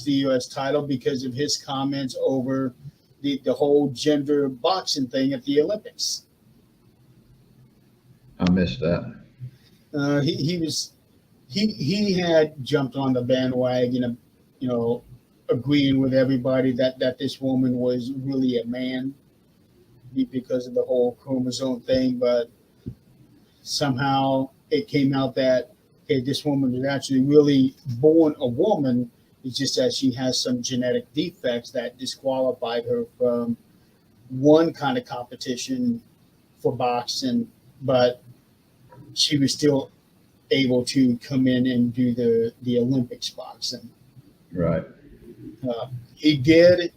the U.S. title because of his comments over the whole gender boxing thing at the Olympics. I missed that. He had jumped on the bandwagon, agreeing with everybody that this woman was really a man because of the whole chromosome thing, but somehow it came out that this woman was actually really born a woman. It's just that she has some genetic defects that disqualified her from one kind of competition for boxing, but she was still able to come in and do the Olympics boxing. Right. He did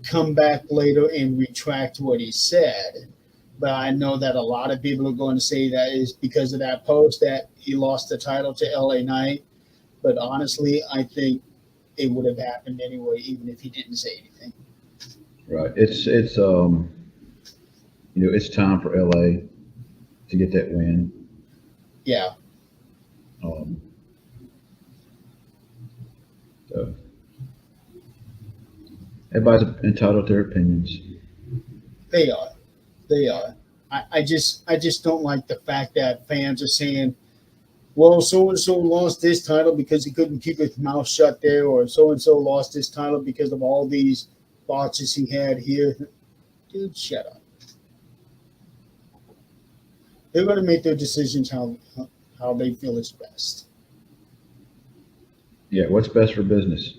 come back later and retract what he said, but I know that a lot of people are going to say that is because of that post that he lost the title to LA Knight. But honestly, I think it would have happened anyway, even if he didn't say anything. Right. It's it's time for LA to get that win. Yeah. So everybody's entitled to their opinions. They are. I just don't like the fact that fans are saying, well, so-and-so lost this title because he couldn't keep his mouth shut there, or so-and-so lost this title because of all these botches he had here. Dude, shut up. They're going to make their decisions how they feel is best. Yeah, what's best for business?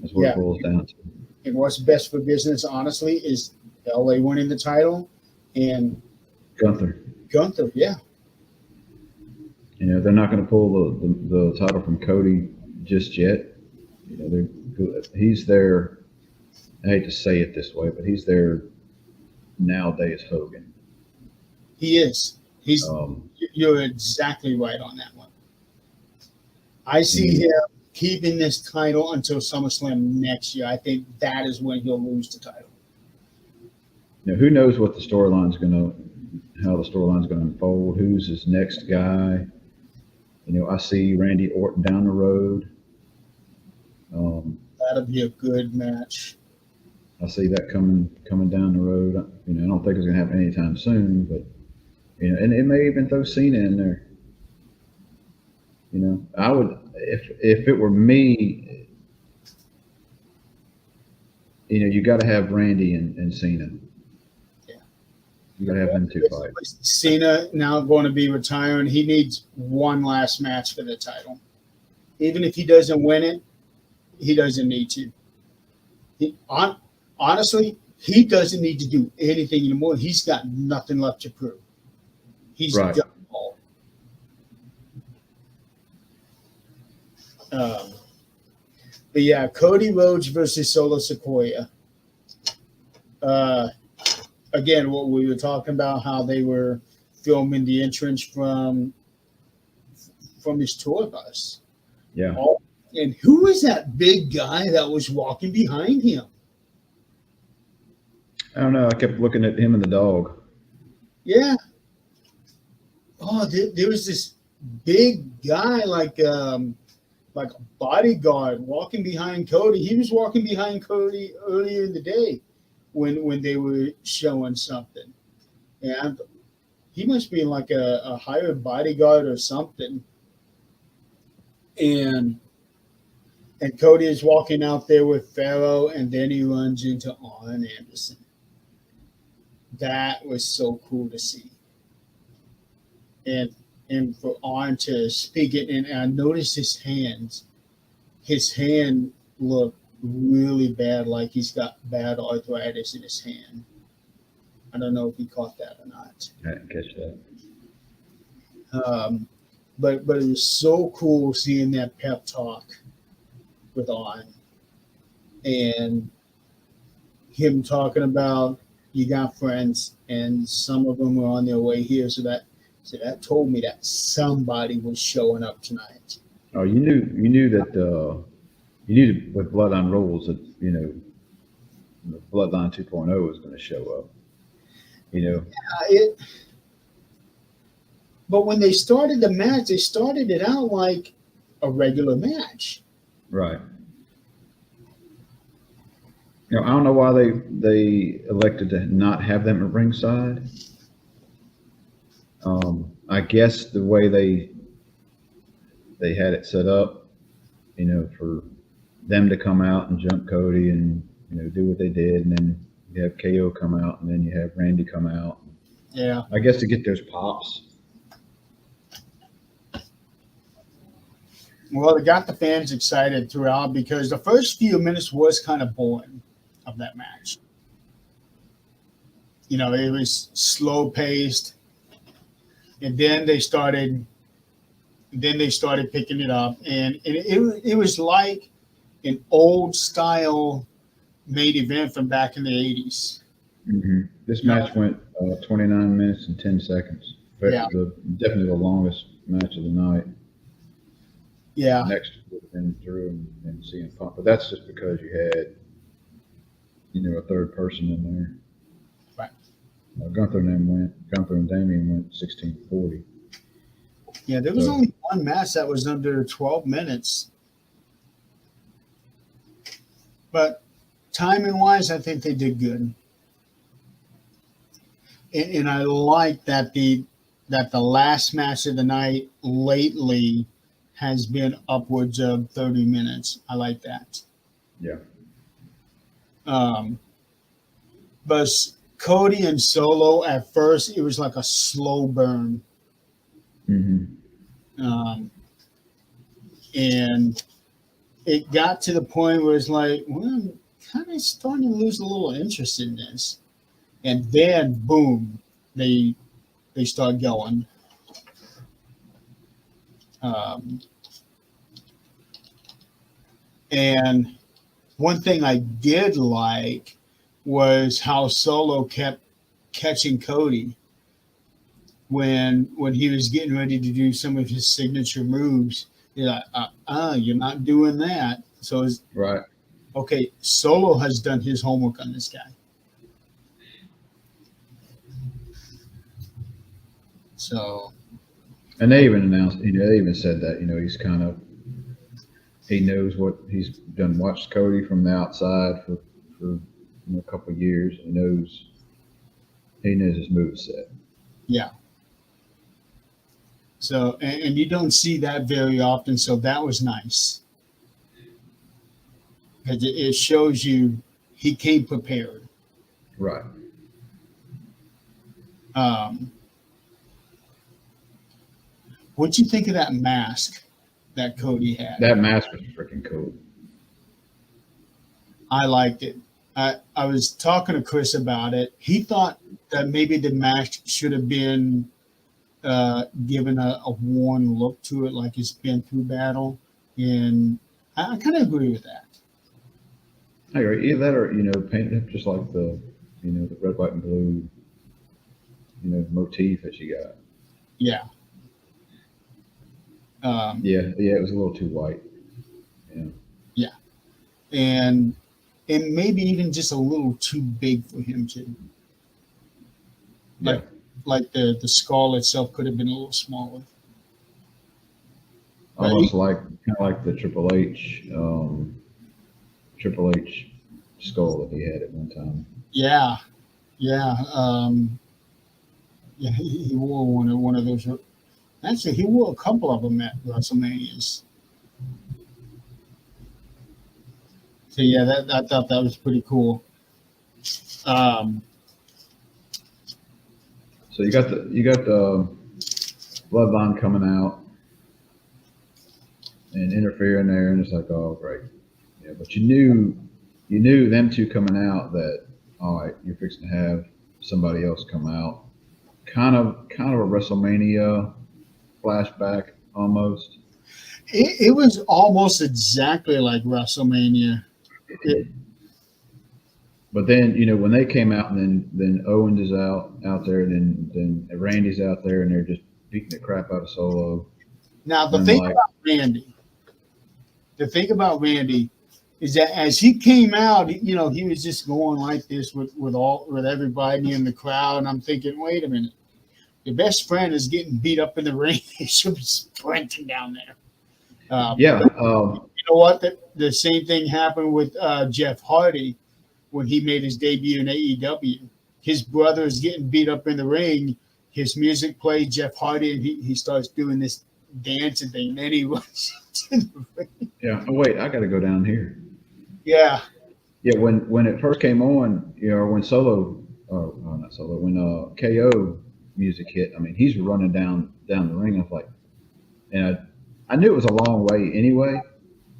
That's what it boils down to. And what's best for business, honestly, is LA winning the title and Gunther, yeah. They're not going to pull the title from Cody just yet. He's there. I hate to say it this way, but he's there nowadays. Hogan. He is. You're exactly right on that one. I see him keeping this title until SummerSlam next year. I think that is when he'll lose the title. Now, who knows what the storyline's how the storyline's going to unfold? Who's his next guy? I see Randy Orton down the road. That'll be a good match. I see that coming down the road. I don't think it's going to happen anytime soon, but and it may even throw Cena in there. I would if it were me. You got to have Randy and Cena. Yeah, you got to have them two fight. Cena now going to be retiring. He needs one last match for the title. Even if he doesn't win it, he doesn't need to. Honestly, he doesn't need to do anything anymore. He's got nothing left to prove. He's Right. got all. Um, but yeah, Cody Rhodes versus Solo Sequoia. Uh, Again, what we were talking about, how they were filming the entrance from his tour bus. Yeah. Oh, and who was that big guy that was walking behind him? I don't know. I kept looking at him and the dog. Yeah. Oh, there was this big guy like a bodyguard walking behind Cody. He was walking behind Cody earlier in the day when they were showing something. And he must be like a hired bodyguard or something. And Cody is walking out there with Pharaoh, and then he runs into Arn Anderson. That was so cool to see. And for Arn to speak it, and I noticed his hands. His hand looked really bad, like he's got bad arthritis in his hand. I don't know if he caught that or not. I didn't catch that. But it was so cool seeing that pep talk with Arn and him talking about you got friends and some of them were on their way here. So that told me that somebody was showing up tonight. Oh, you knew that with Bloodline Rules that Bloodline 2.0 was going to show up. But when they started the match, they started it out like a regular match. Right. I don't know why they elected to not have them at ringside. I guess the way they had it set up, for them to come out and jump Cody and do what they did, and then you have KO come out, and then you have Randy come out. Yeah. I guess to get those pops. Well, it got the fans excited throughout because the first few minutes was kind of boring of that match. It was slow paced, and then they started picking it up, and it was like an old style main event from back in the 80s. Mm-hmm. This match went 29 minutes and 10 seconds. Yeah. Definitely the longest match of the night. Yeah. Next would have been Drew and CM Punk, but that's just because you had, a third person in there. Right. Gunther and Damian went 16:40. Yeah, there was only one match that was under 12 minutes. But timing wise, I think they did good. And I like that the last match of the night lately has been upwards of 30 minutes. I like that. Yeah. But Cody and Solo, at first, it was like a slow burn. Mm-hmm. And it got to the point where it's like, well, I'm kind of starting to lose a little interest in this. And then, boom, they start going. And one thing I did like was how Solo kept catching Cody when he was getting ready to do some of his signature moves. You're like, you're not doing that. So it's right. Okay, Solo has done his homework on this guy. So, and they even announced, they even said that, he knows what he's done. Watched Cody from the outside for a couple of years. He knows his moveset. Yeah. So, and you don't see that very often. So that was nice. Because it shows you he came prepared. Right. What'd you think of that mask that Cody had? That mask was freaking cool. I liked it. I was talking to Chris about it. He thought that maybe the mask should have been given a worn look to it, like it's been through battle, and I kind of agree with that. I agree. Either that or paint it just like the red, white, and blue motif that you got. Yeah. Um, Yeah, it was a little too white. Yeah, yeah, and maybe even just a little too big for him to yeah, like. Like the skull itself could have been a little smaller. But almost like kind of like the Triple H skull that he had at one time. yeah, yeah, yeah. He wore one of those. Actually, he wore a couple of them at WrestleManias. So yeah, that I thought that was pretty cool. Um, So you got the bloodline coming out and interfering there, and it's like, oh great, yeah. But you knew them two coming out that all right, you're fixing to have somebody else come out. Kind of a WrestleMania flashback almost. it was almost exactly like WrestleMania. It, But then when they came out, and then Owens is out there, and then Randy's out there, and they're just beating the crap out of Solo. Now And I'm like, The thing about Randy is that as he came out, he was just going like this with everybody in the crowd, and I'm thinking, wait a minute, your best friend is getting beat up in the ring. He should be sprinting down there. yeah, You know what? The same thing happened with Jeff Hardy when he made his debut in AEW. His brother is getting beat up in the ring. His music plays, Jeff Hardy, and he starts doing this dancing thing. Then he runs into the ring. yeah. Oh wait, I got to go down here. Yeah, Yeah, when it first came on, or when Solo, or not Solo, when KO music hit, I mean, he's running down the ring. I was like, and I knew it was a long way anyway,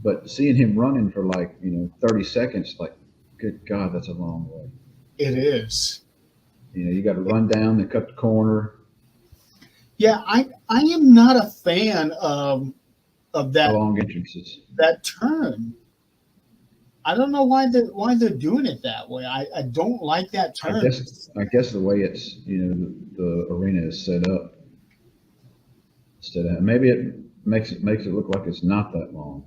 but seeing him running for like 30 seconds, like, good God, that's a long way. it is. You got to run down and cut the corner. Yeah, I am not a fan of The long entrances. that turn. I don't know why they're doing it that way. I don't like that I turn. guess I guess the way it's the arena is set up, instead of maybe it makes it look like it's not that long.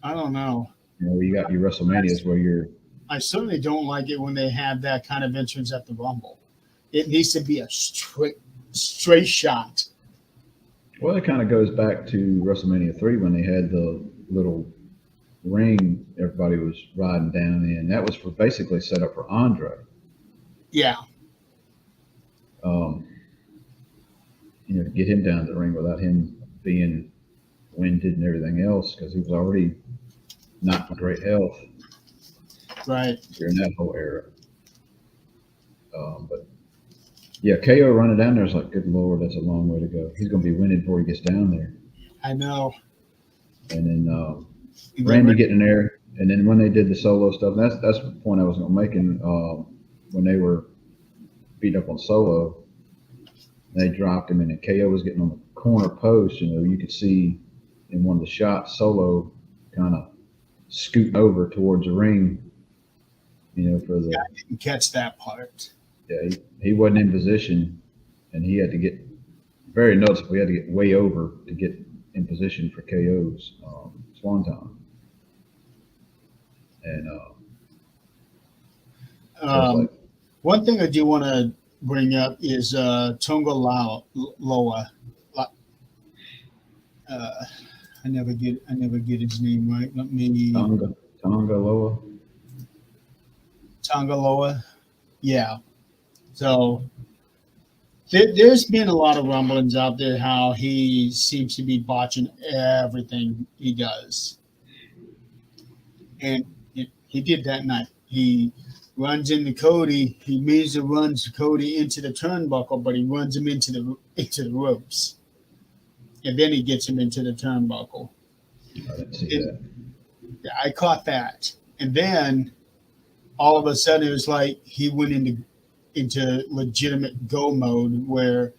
I don't know. You got your WrestleManias where you're. I certainly don't like it when they have that kind of entrance at the Rumble. It needs to be a straight shot. Well, it kind of goes back to WrestleMania 3 when they had the little ring everybody was riding down in. That was basically set up for Andre. Yeah, Um, to get him down to the ring without him being winded and everything else, because he was already not in great health right. during that whole era. But yeah, KO running down there is like, good Lord, that's a long way to go. He's going to be winning before he gets down there. I know. And then Randy getting there, and then when they did the Solo stuff, that's the point I was going to make. And when they were beat up on Solo, they dropped him, and then KO was getting on the corner post. You could see in one of the shots, Solo kind of scooting over towards the ring. For the I didn't catch that part. yeah, he wasn't in position, and he had to get very noticeable. We had to get way over to get in position for KO's swanton. And so it's like, One thing I do want to bring up is Tonga Loa. I never get his name right. Let me Tonga Loa. Tonga Loa. Yeah. So there's been a lot of rumblings out there how he seems to be botching everything he does, and he did that night. He runs into Cody. He means to run Cody into the turnbuckle, but he runs him into the ropes, and then he gets him into the turnbuckle. I didn't see that. Yeah, I caught that, and then all of a sudden it was like he went into legitimate go mode where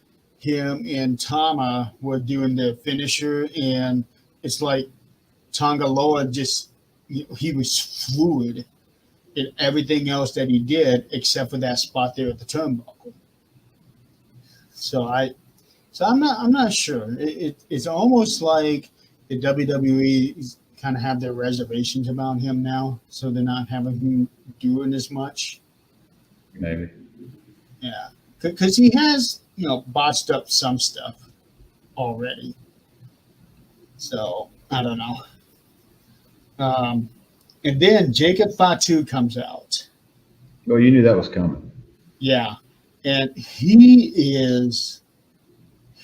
him and Tama were doing the finisher, and it's like Tangaloa just he was fluid in everything else that he did except for that spot there at the turnbuckle. So I'm not sure. It's almost like the WWE kind of have their reservations about him now, so they're not having him doing as much. Maybe. Yeah, because he has botched up some stuff already. So I don't know. And then Jacob Fatu comes out. Well, you knew that was coming. Yeah, and he is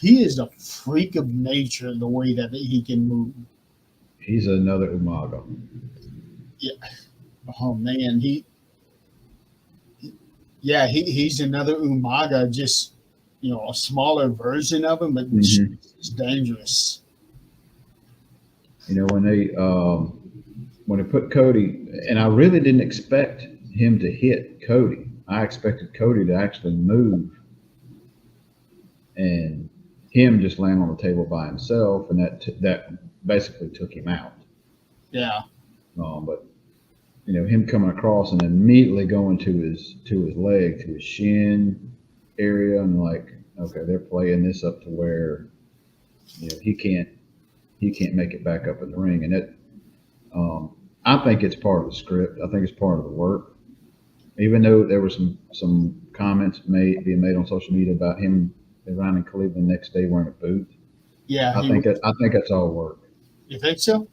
a freak of nature the way that he can move. He's another Umaga. Yeah. Oh man, he's another Umaga, just a smaller version of him, but it's dangerous. When they put Cody, and I really didn't expect him to hit Cody. I expected Cody to actually move and him just land on the table by himself, and that basically took him out. Yeah. But him coming across and immediately going to his leg, to his shin area, and okay, they're playing this up to where he can't make it back up in the ring, and that I think it's part of the script. I think it's part of the work. Even though there were some comments being made on social media about him around in Cleveland the next day wearing a boot. Yeah, I think that's all work. You think so?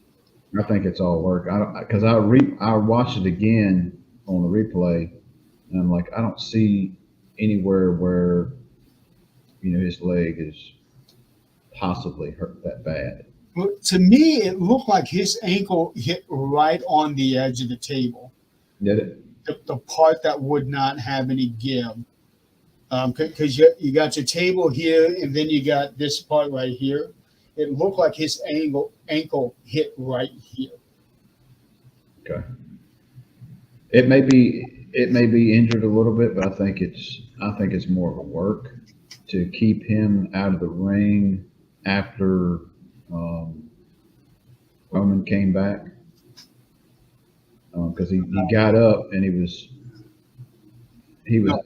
I think it's all work. Because I watched it again on the replay, and I'm like, I don't see anywhere where his leg is possibly hurt that bad. Well, to me, it looked like his ankle hit right on the edge of the table. Did it? The part that would not have any give. Because you got your table here, and then you got this part right here. It looked like his ankle hit right here. Okay. It may be injured a little bit, but I think it's more of a work to keep him out of the ring after Roman came back, because he got up and he was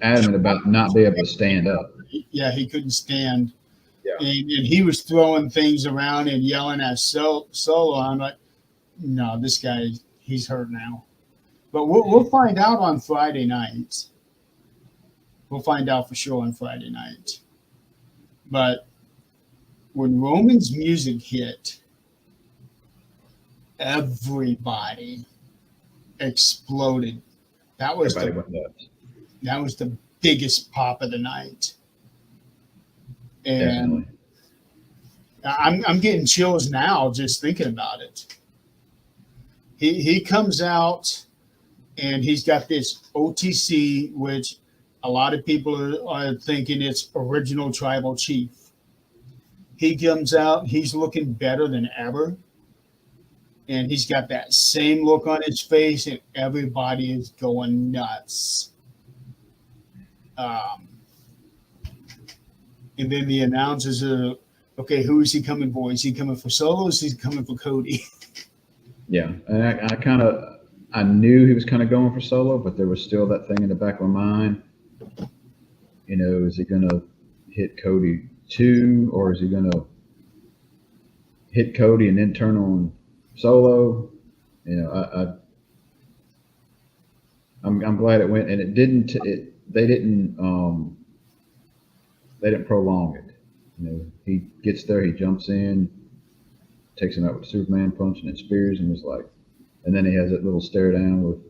adamant about not being able to stand up. Yeah, he couldn't stand. Yeah. And he was throwing things around and yelling at Solo. I'm like, no, this guy, he's hurt now. But we'll find out on Friday night. We'll find out for sure on Friday night. But when Roman's music hit, everybody exploded. That was the biggest pop of the night. And definitely. I'm getting chills now just thinking about it. He comes out and he's got this OTC, which a lot of people are thinking it's original tribal chief. He comes out, he's looking better than ever. And he's got that same look on his face, and everybody is going nuts. And then the announcers are, okay, who is he coming for? Is he coming for Solo? Is he coming for Cody? Yeah, and I knew he was kind of going for Solo, but there was still that thing in the back of my mind. Is he going to hit Cody too, or is he going to hit Cody and then turn on Solo? I'm glad it went, and it didn't. They didn't prolong it. He gets there, he jumps in, takes him out with a Superman punch, and then spears him. And then he has that little stare down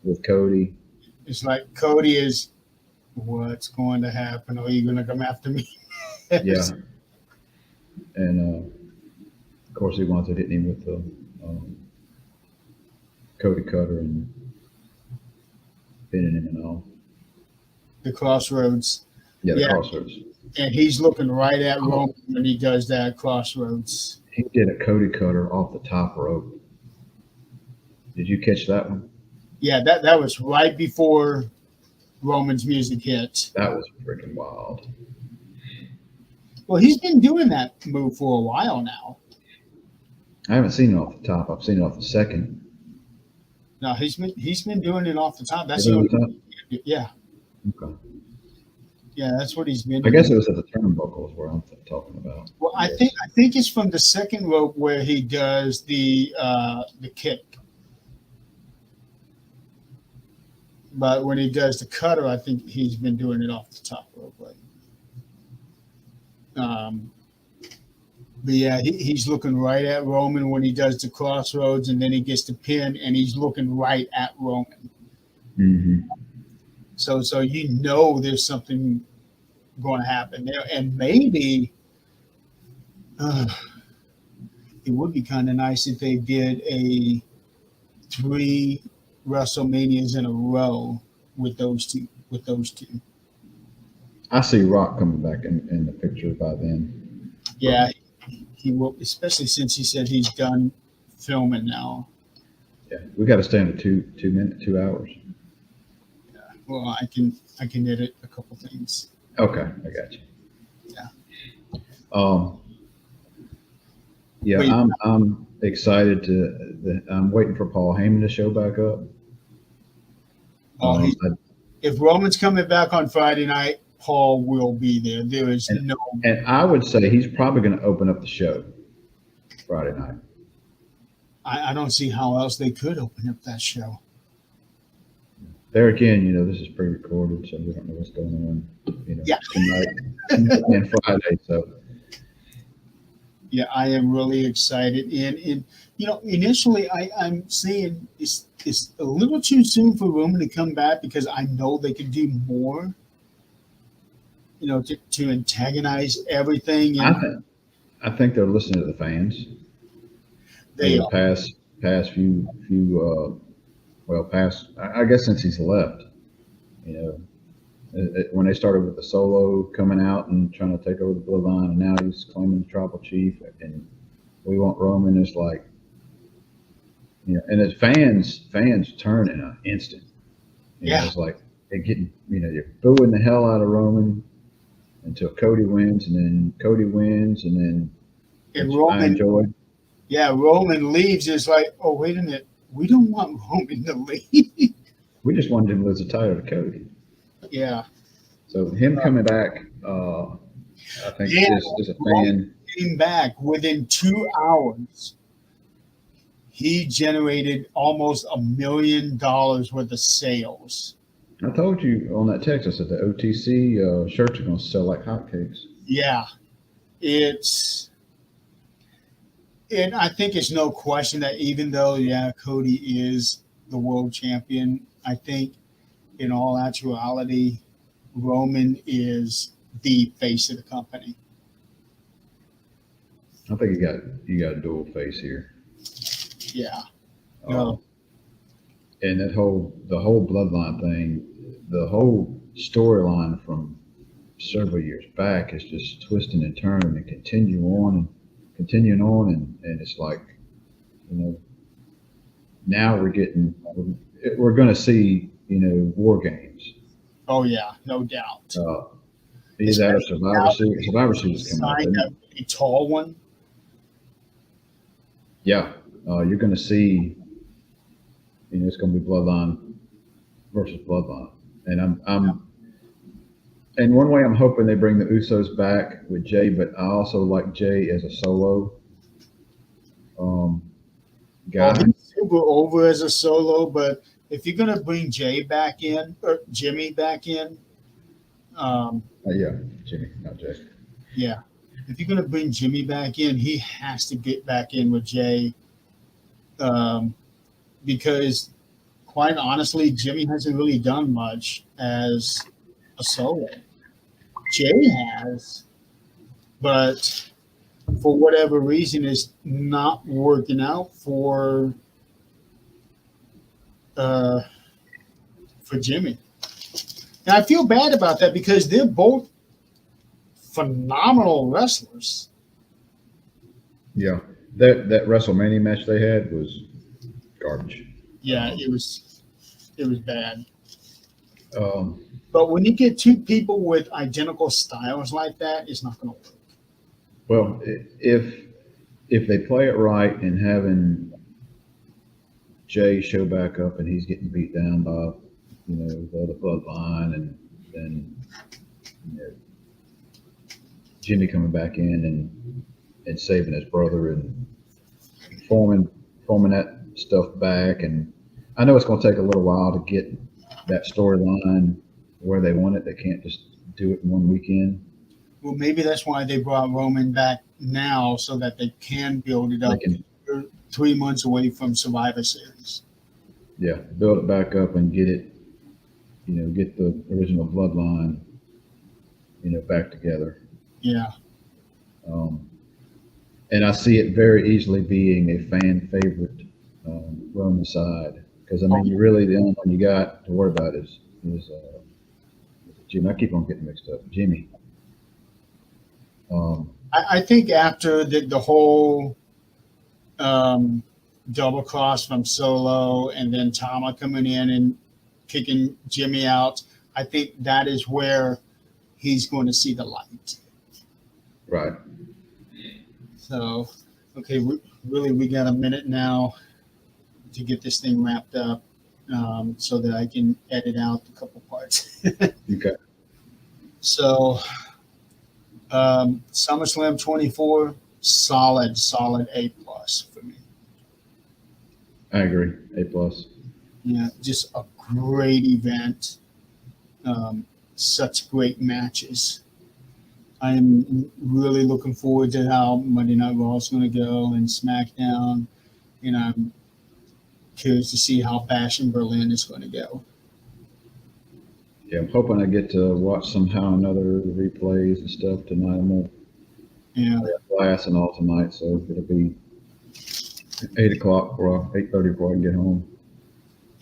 with Cody. It's like, Cody is, what's going to happen? Are you going to come after me? Yeah. And of course, he wants to hit him with the Cody cutter and pinning him and all. The crossroads. Yeah, the crossroads. And he's looking right at Roman when he does that crossroads. He did a Cody cutter off the top rope. Did you catch that one? Yeah, that was right before Roman's music hit. That was freaking wild. Well, he's been doing that move for a while now. I haven't seen it off the top. I've seen it off the second. No, he's been doing it off the top. That's Is it the on only. the top? Yeah, Okay. yeah, that's what he's been I doing. guess it was at the turnbuckles where I'm talking about. Well, I Yes. think it's from the second rope where he does the kick. But when he does the cutter, I think he's been doing it off the top rope. But yeah, he's looking right at Roman when he does the crossroads, and then he gets the pin, and he's looking right at Roman. Mm-hmm. So you know there's something going to happen there, and maybe uh, it would be kind of nice if they did a 3 WrestleManias in a row with those two. I see Rock coming back in the picture by then. Yeah, he will, especially since he said he's done filming now. Yeah, we got to stay under 2 hours. Well, I can edit a couple things. Okay, I got you. Yeah. Yeah, But yeah. I'm excited I'm waiting for Paul Heyman to show back up. Oh, if Roman's coming back on Friday night, Paul will be there. There is no. And I would say he's probably going to open up the show Friday night. I don't see how else they could open up that show. There again, this is pre-recorded, so we don't know what's going on. Yeah. Tonight and Friday. So yeah, I am really excited. And initially I'm saying it's a little too soon for Roman to come back because I know they could do more. To antagonize everything. And I think they're listening to the fans. They the past few I guess since he's left, when they started with the Solo coming out and trying to take over the bloodline, and now he's claiming the tribal chief, and we want Roman. It's like, and as fans turn in an instant. It's like they're getting, you're booing the hell out of Roman until Cody wins, and then Cody wins, and then Roman, I enjoyed. Yeah, Roman leaves. It's like, oh, wait a minute. We don't want Roman to leave. We just wanted him to lose the title to Cody. Yeah. So him coming back, I think is a fan. Came back within 2 hours. He generated almost $1 million worth of sales. I told you on that text, I said the OTC shirts are going to sell like hotcakes. Yeah. And I think it's no question that even though, Cody is the world champion, I think in all actuality, Roman is the face of the company. I think you got a dual face here. Yeah. And the whole bloodline thing, the whole storyline from several years back is just twisting and turning and continuing on, and it's like, now we're going to see, war games. Oh yeah, no doubt. Is that a Survivor Series? Survivor Series is coming up. A tall one. Yeah, you're going to see. It's going to be Bloodline versus Bloodline, and and one way I'm hoping they bring the Usos back with Jay, but I also like Jay as a solo guy. He's super over as a solo, but if you're going to bring Jay back in or Jimmy back in, yeah, Jimmy, not Jay. Yeah, if you're going to bring Jimmy back in, he has to get back in with Jay, because quite honestly, Jimmy hasn't really done much as a solo. Jay has, but for whatever reason, it's not working out for Jimmy. And I feel bad about that because they're both phenomenal wrestlers. Yeah, that WrestleMania match they had was garbage. Yeah, it was bad. Um, But when you get two people with identical styles like that, it's not going to work. Well, if they play it right and having Jay show back up and he's getting beat down by, the other bloodline, and then you know, Jimmy coming back in and saving his brother and forming that stuff back. And I know it's going to take a little while to get that storyline where they want it. They can't just do it in one weekend. Well, maybe that's why they brought Roman back now, so that they can build it up. They're 3 months away from Survivor Series. Yeah, build it back up and get it, get the original bloodline, back together. Yeah. And I see it very easily being a fan favorite Roman side, because I mean, you really the only one you got to worry about is Jimmy. I keep on getting mixed up. Jimmy. I think after the whole double cross from Solo and then Tama coming in and kicking Jimmy out, I think that is where he's going to see the light. Right. So, okay, we got a minute now to get this thing wrapped up, so that I can edit out a couple parts. Okay. So, SummerSlam 24, solid A+ for me. I agree. A+. Yeah, just a great event. Such great matches. I am really looking forward to how Monday Night Raw is going to go, and SmackDown. And I'm curious to see how Bash in Berlin is going to go. Yeah, I'm hoping I get to watch somehow another replays and stuff tonight. I'm gonna have class and all tonight, so it'll be 8 o'clock or 8:30 before I can get home.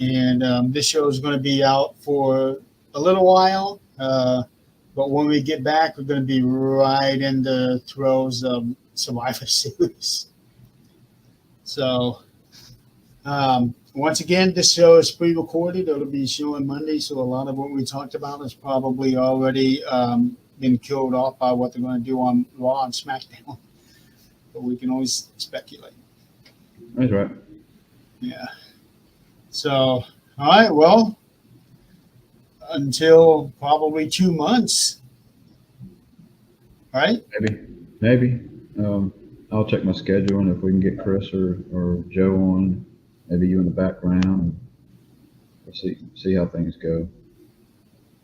And this show is going to be out for a little while, but when we get back, we're going to be right in the throes of Survivor Series. So, once again, this show is pre-recorded. It'll be showing Monday, so a lot of what we talked about is probably already been killed off by what they're going to do on Raw and SmackDown. But we can always speculate. That's right. Yeah. So, all right, well, until probably 2 months. All right? Maybe. I'll check my schedule, and if we can get Chris or Joe on, maybe you in the background, and we'll see how things go.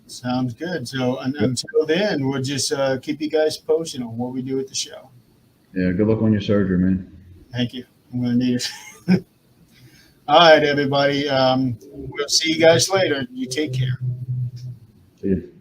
Sounds good. So until then, we'll just keep you guys posted on what we do at the show. Yeah, good luck on your surgery, man. Thank you. I'm going to need it. All right, everybody. We'll see you guys later. You take care. See you.